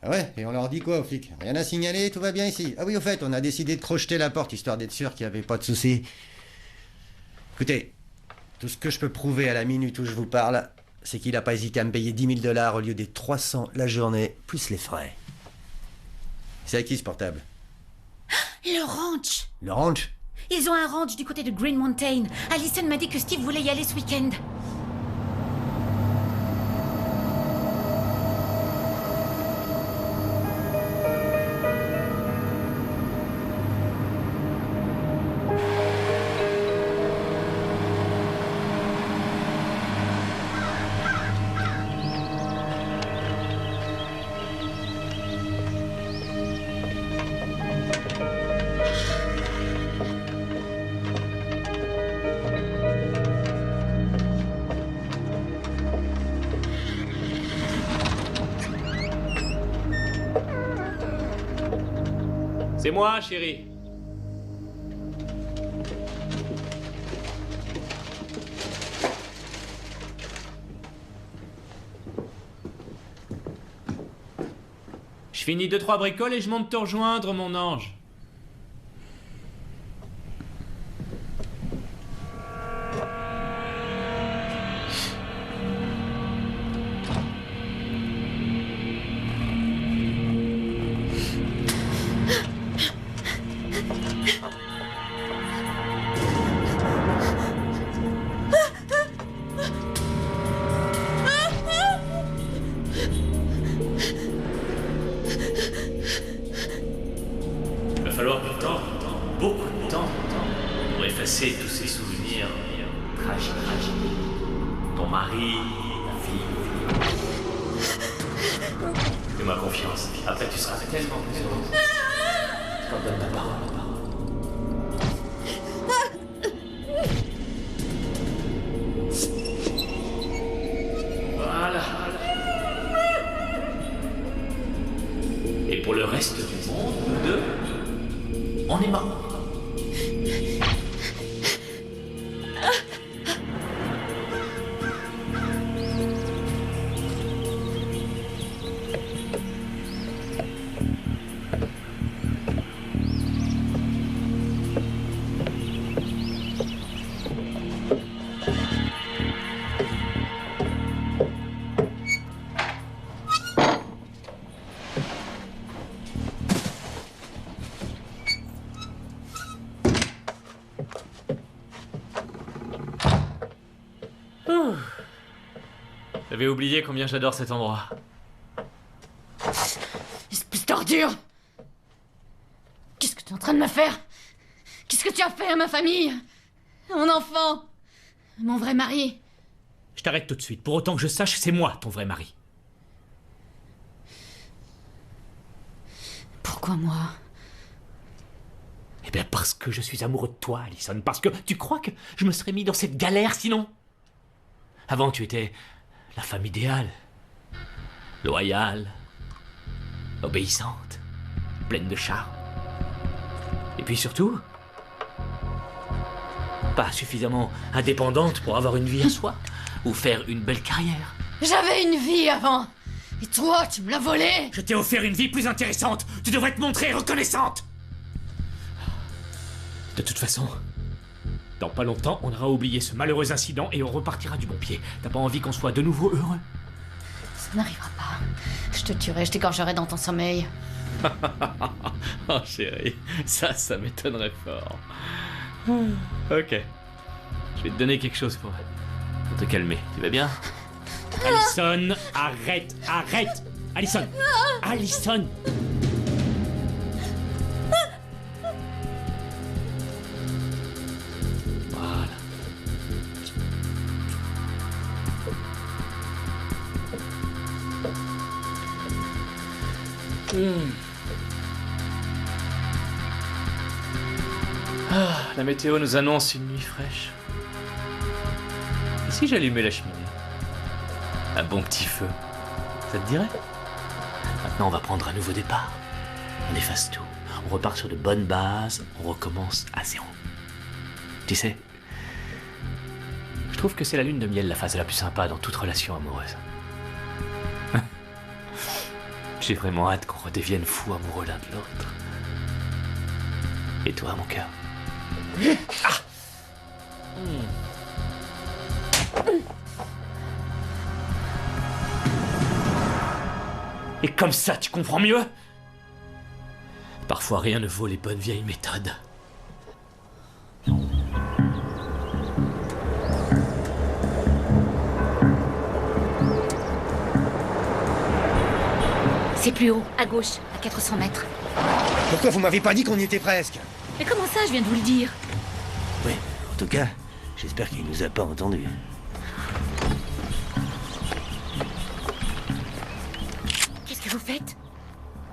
Ah ouais, et on leur dit quoi aux flics? Rien à signaler, tout va bien ici. Ah oui, au fait, on a décidé de crocheter la porte, histoire d'être sûr qu'il n'y avait pas de soucis. Écoutez, tout ce que je peux prouver à la minute où je vous parle, c'est qu'il n'a pas hésité à me payer 10 000 $ au lieu des 300 la journée, plus les frais. C'est à qui ce portable? Le ranch. Le ranch? Ils ont un ranch du côté de Green Mountain. Allison m'a dit que Steve voulait y aller ce week-end. C'est moi, chérie. Je finis 2-3 bricoles et je monte te rejoindre, mon ange. Il va falloir du temps, beaucoup de temps, pour effacer tous ces souvenirs tragiques. Ton mari, ta fille. Fais-moi confiance, après tu seras tellement plus heureux. Je t'en donne ta parole. Voilà. Et pour le reste du monde, nous deux, on est morts. J'avais oublié combien j'adore cet endroit. Espèce d'ordure! Qu'est-ce que tu es en train de me faire? Qu'est-ce que tu as fait à ma famille? À mon enfant? À mon vrai mari? Je t'arrête tout de suite. Pour autant que je sache, c'est moi ton vrai mari. Pourquoi moi? Eh bien parce que je suis amoureux de toi, Allison. Parce que tu crois que je me serais mis dans cette galère sinon? Avant tu étais la femme idéale. Loyale. Obéissante. Pleine de charme. Et puis surtout, pas suffisamment indépendante pour avoir une vie à soi. Ou faire une belle carrière. J'avais une vie avant! Et toi, tu me l'as volée! Je t'ai offert une vie plus intéressante. Tu devrais te montrer reconnaissante. De toute façon, dans pas longtemps, on aura oublié ce malheureux incident et on repartira du bon pied. T'as pas envie qu'on soit de nouveau heureux? Ça n'arrivera pas. Je te tuerai, je t'égorgerai dans ton sommeil. Oh chérie, ça m'étonnerait fort. Ok. Je vais te donner quelque chose pour te calmer. Tu vas bien? Allison, arrête! Allison! Allison! Voilà. Ah, la météo nous annonce une nuit fraîche. Et si j'allumais la cheminée? Un bon petit feu. Ça te dirait? Maintenant, on va prendre un nouveau départ. On efface tout. On repart sur de bonnes bases. On recommence à zéro. Tu sais, je trouve que c'est la lune de miel la phase la plus sympa dans toute relation amoureuse. J'ai vraiment hâte qu'on redevienne fous amoureux l'un de l'autre. Et toi, mon cœur? Ah! Et comme ça, tu comprends mieux? Parfois, rien ne vaut les bonnes vieilles méthodes. C'est plus haut, à gauche, à 400 mètres. Pourquoi vous m'avez pas dit qu'on y était presque? Mais comment ça, je viens de vous le dire? Oui, en tout cas, j'espère qu'il nous a pas entendus. Qu'est-ce que vous faites?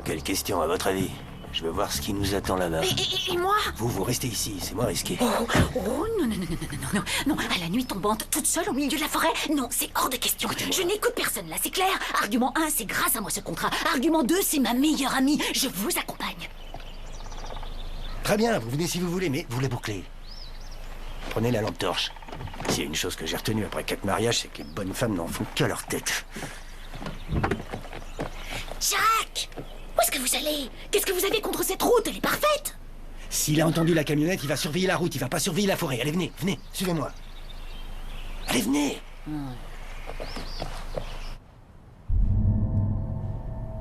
Quelle question, à votre avis? Je veux voir ce qui nous attend là-bas. Et moi? Vous restez ici, c'est moins risqué. Oh, non, à la nuit tombante, toute seule au milieu de la forêt, non, c'est hors de question. Je n'écoute personne là, c'est clair? Argument 1, c'est grâce à moi ce contrat. Argument 2, c'est ma meilleure amie, je vous accompagne. Très bien, vous venez si vous voulez, mais vous la bouclez. Prenez la lampe torche. S'il y a une chose que j'ai retenue après 4 mariages, c'est que les bonnes femmes n'en font qu'à leur tête. Jack! Où est-ce que vous allez? Qu'est-ce que vous avez contre cette route? Elle est parfaite! S'il a entendu la camionnette, il va surveiller la route, il va pas surveiller la forêt. Allez, venez, suivez-moi. Allez, venez!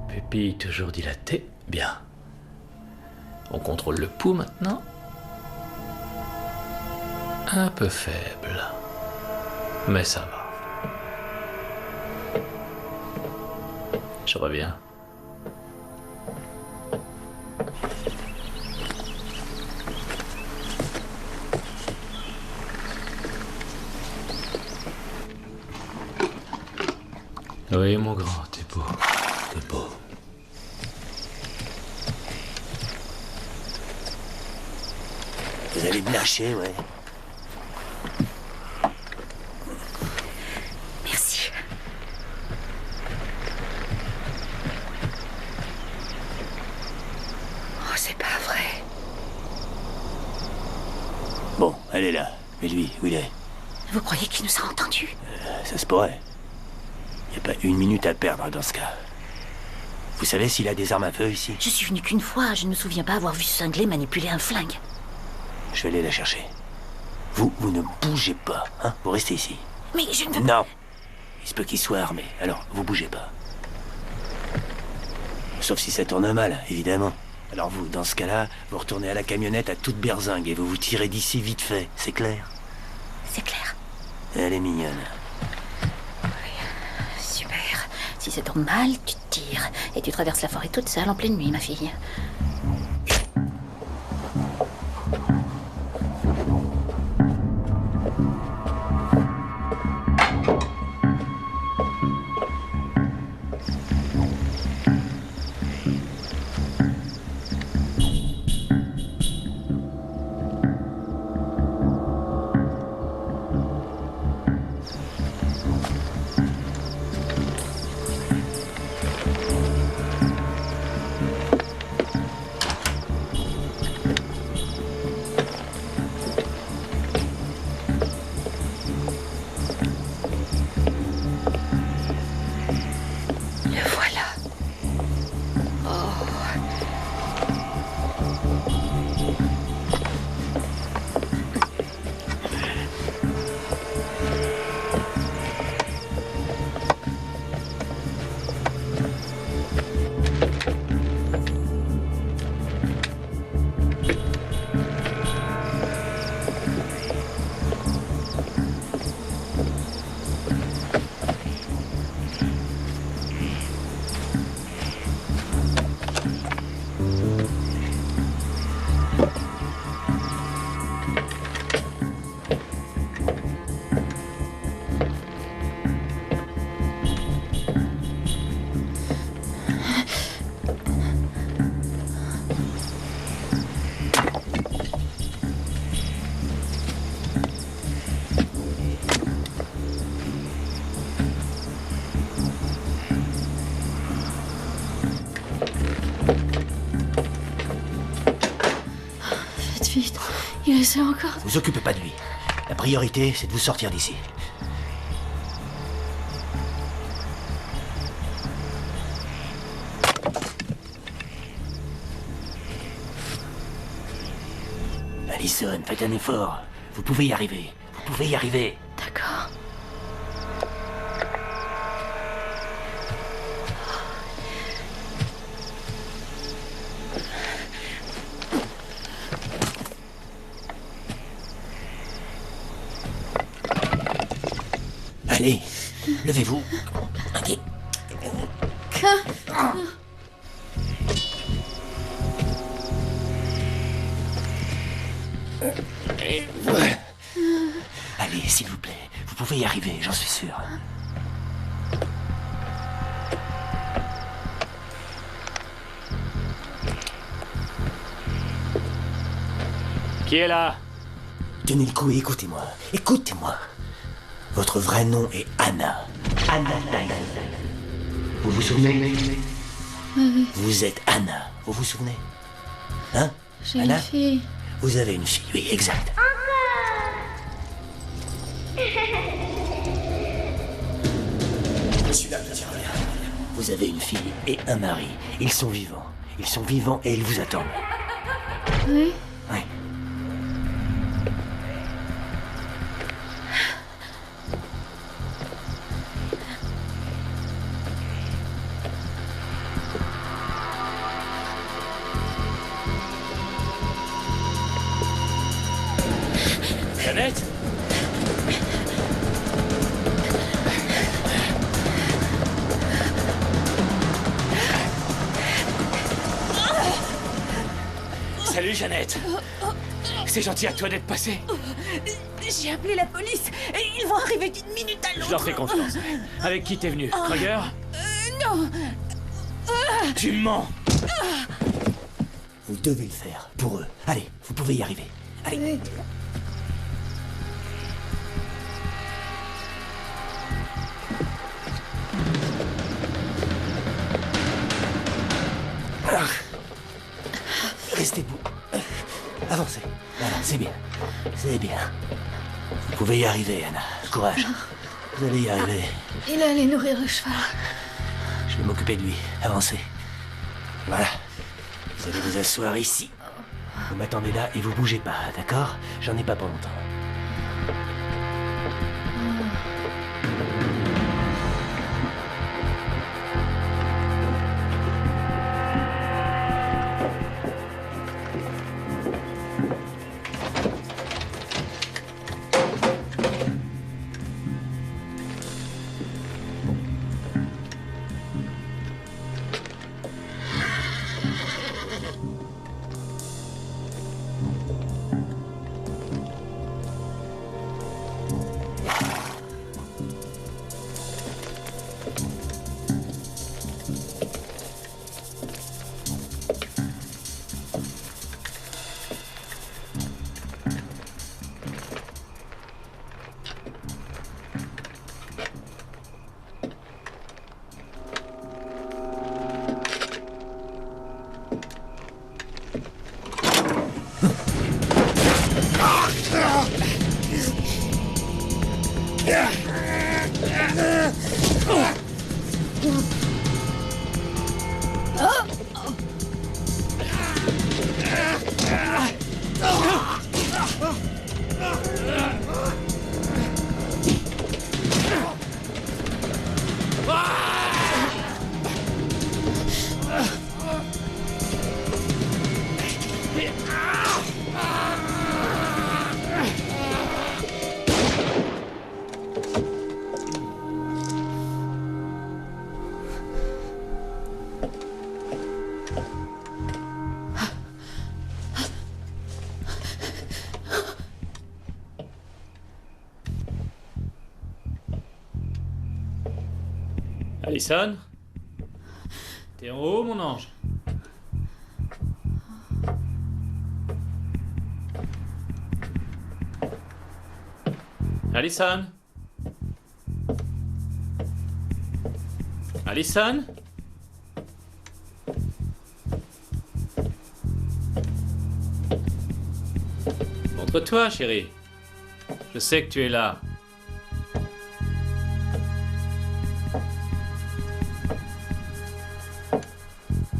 Pupille toujours dilatée. Bien. On contrôle le pouls maintenant. Un peu faible. Mais ça va. Je reviens. Oui, mon grand, t'es beau. T'es beau. Vous allez me lâcher, ouais. Merci. Oh, c'est pas vrai. Bon, elle est là. Mais lui, où il est? Vous croyez qu'il nous a entendus? Ça se pourrait. Il n'y a pas une minute à perdre dans ce cas. Vous savez s'il a des armes à feu ici? Je suis venu qu'une fois, je ne me souviens pas avoir vu ce cinglé manipuler un flingue. Je vais aller la chercher. Vous ne bougez pas, hein? Vous restez ici. Mais je ne veux pas... Non. Il se peut qu'il soit armé, alors vous bougez pas. Sauf si ça tourne mal, évidemment. Alors vous, dans ce cas-là, vous retournez à la camionnette à toute berzingue et vous vous tirez d'ici vite fait, c'est clair? C'est clair. Elle est mignonne. Super. Si ça tourne mal, tu te tires. Et tu traverses la forêt toute seule en pleine nuit, ma fille. Vite, il essaie encore. Vous occupez pas de lui. La priorité, c'est de vous sortir d'ici. Allison, faites un effort. Vous pouvez y arriver. Vous pouvez y arriver. D'accord. levez-vous. Ok. Allez, s'il vous plaît, vous pouvez y arriver, j'en suis sûr. Qui est là? Tenez le coup et écoutez-moi. Écoutez-moi. Votre vrai nom est Anna. Anna Tynan. Vous vous souvenez? Vous êtes Anna. Vous vous souvenez? Hein? J'ai Anna? une fille. Vous avez une fille, oui, exact. Celui-là me tient rien. Vous avez une fille et un mari. Ils sont vivants. Ils sont vivants et ils vous attendent. Oui. Oui. Jeannette? Salut Jeannette. C'est gentil à toi d'être passée. J'ai appelé la police et ils vont arriver d'une minute à l'autre. Je leur fais confiance. Avec qui t'es venu? Krieger? Non. Tu mens. Vous devez le faire, pour eux. Allez, vous pouvez y arriver. Allez. Restez debout. Avancez. Voilà, c'est bien. C'est bien. Vous pouvez y arriver, Anna. Courage. Vous allez y arriver. Il allait nourrir le cheval. Je vais m'occuper de lui. Avancez. Voilà. Vous allez vous asseoir ici. Vous m'attendez là et vous bougez pas, d'accord? J'en ai pas pour longtemps. Allison? T'es en haut, mon ange? Allison? Allison? Montre-toi, chérie. Je sais que tu es là.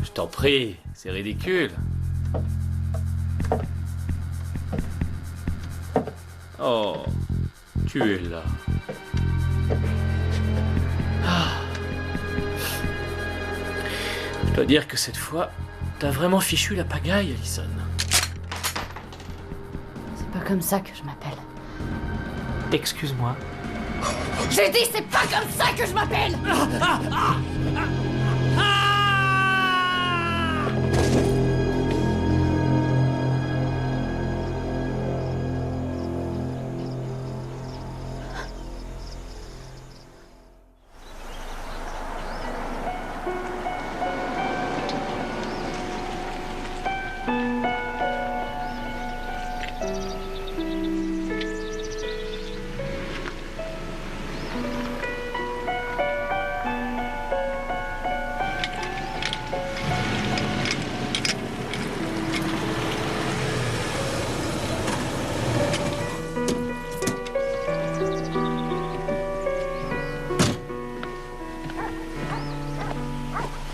Je t'en prie, c'est ridicule. Oh, tu es là. Ah. Je dois dire que cette fois, t'as vraiment fichu la pagaille, Allison. C'est pas comme ça que je m'appelle. Excuse-moi. J'ai dit, c'est pas comme ça que je m'appelle.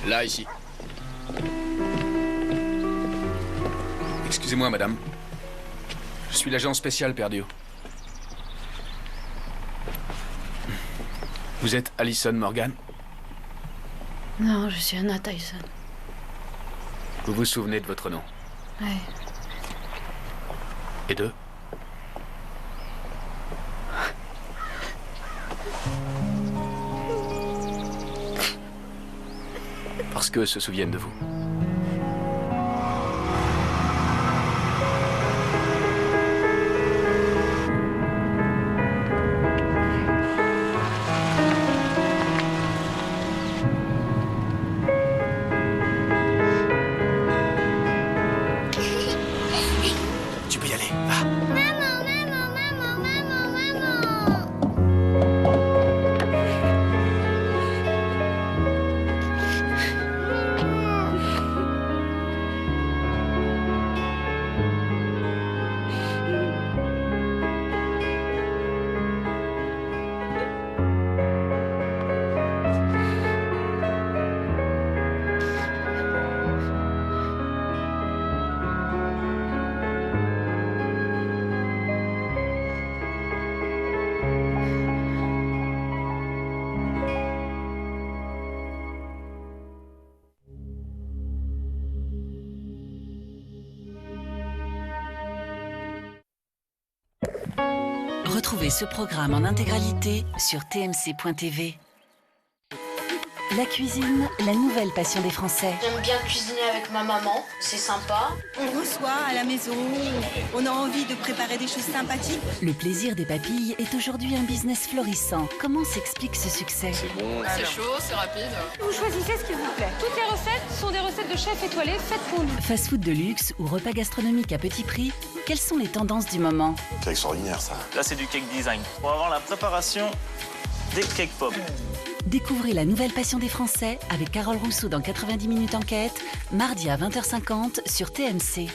Là, ici. Excusez-moi, madame. Je suis l'agent spécial Perdio. Vous êtes Allison Morgan? Non, je suis Anna Tyson. Vous vous souvenez de votre nom? Ouais. Et d'eux? Parce qu'eux se souviennent de vous. Tu peux y aller, va. Retrouvez ce programme en intégralité sur tmc.tv. La cuisine, la nouvelle passion des Français. J'aime bien cuisiner avec ma maman, c'est sympa. On reçoit à la maison, on a envie de préparer des choses sympathiques. Le plaisir des papilles est aujourd'hui un business florissant. Comment s'explique ce succès? C'est bon, c'est chaud, c'est rapide. Vous choisissez ce qui vous plaît. Toutes les recettes sont des recettes de chefs étoilés faites pour nous. Fast-food de luxe ou repas gastronomiques à petit prix, quelles sont les tendances du moment? C'est extraordinaire ça. Là c'est du cake design. Pour avoir la préparation des cake pop. Découvrez la nouvelle passion des Français avec Carole Rousseau dans 90 minutes enquête, mardi à 20h50 sur TMC.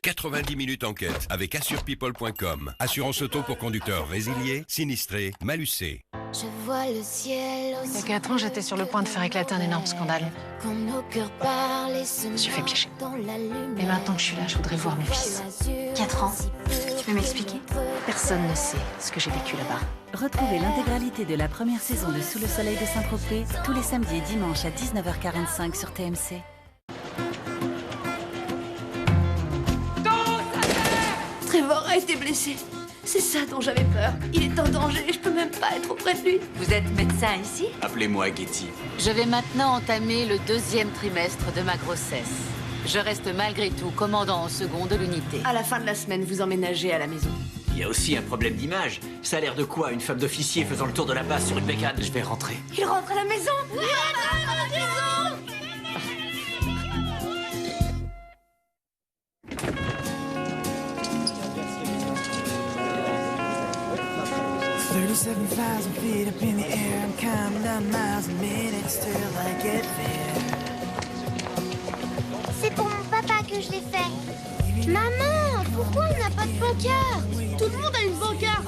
90 minutes enquête avec assurepeople.com. Assurance auto pour conducteurs résiliés, sinistrés, malucés. Je vois le ciel aussi. Il y a 4 ans, j'étais sur le point de faire éclater un énorme scandale. Quand nos cœurs parlent et se Je me suis fait piéger. dans la lumière. Mais maintenant que je suis là, je voudrais voir mon fils. 4 ans. Tu peux m'expliquer? Personne ne sait ce que j'ai vécu là-bas. Retrouvez l'intégralité de la première saison de Sous le soleil de Saint-Tropez tous les samedis et dimanches à 19h45 sur TMC. Trevor a été blessé. C'est ça dont j'avais peur. Il est en danger et je peux même pas être auprès de lui. Vous êtes médecin ici? Appelez-moi Getty. Je vais maintenant entamer le 2e trimestre de ma grossesse. Je reste malgré tout commandant en second de l'unité. À la fin de la semaine, vous emménagez à la maison. Il y a aussi un problème d'image. Ça a l'air de quoi, une femme d'officier faisant le tour de la base sur une bécane? Je vais rentrer. Il rentre à la maison. Il rentre à la maison. 37,000 feet up in the air. I'm counting down miles a minute till I get there. C'est pour mon papa que je l'ai fait. Maman, pourquoi on n'a pas de pancarte? Tout le monde a une pancarte.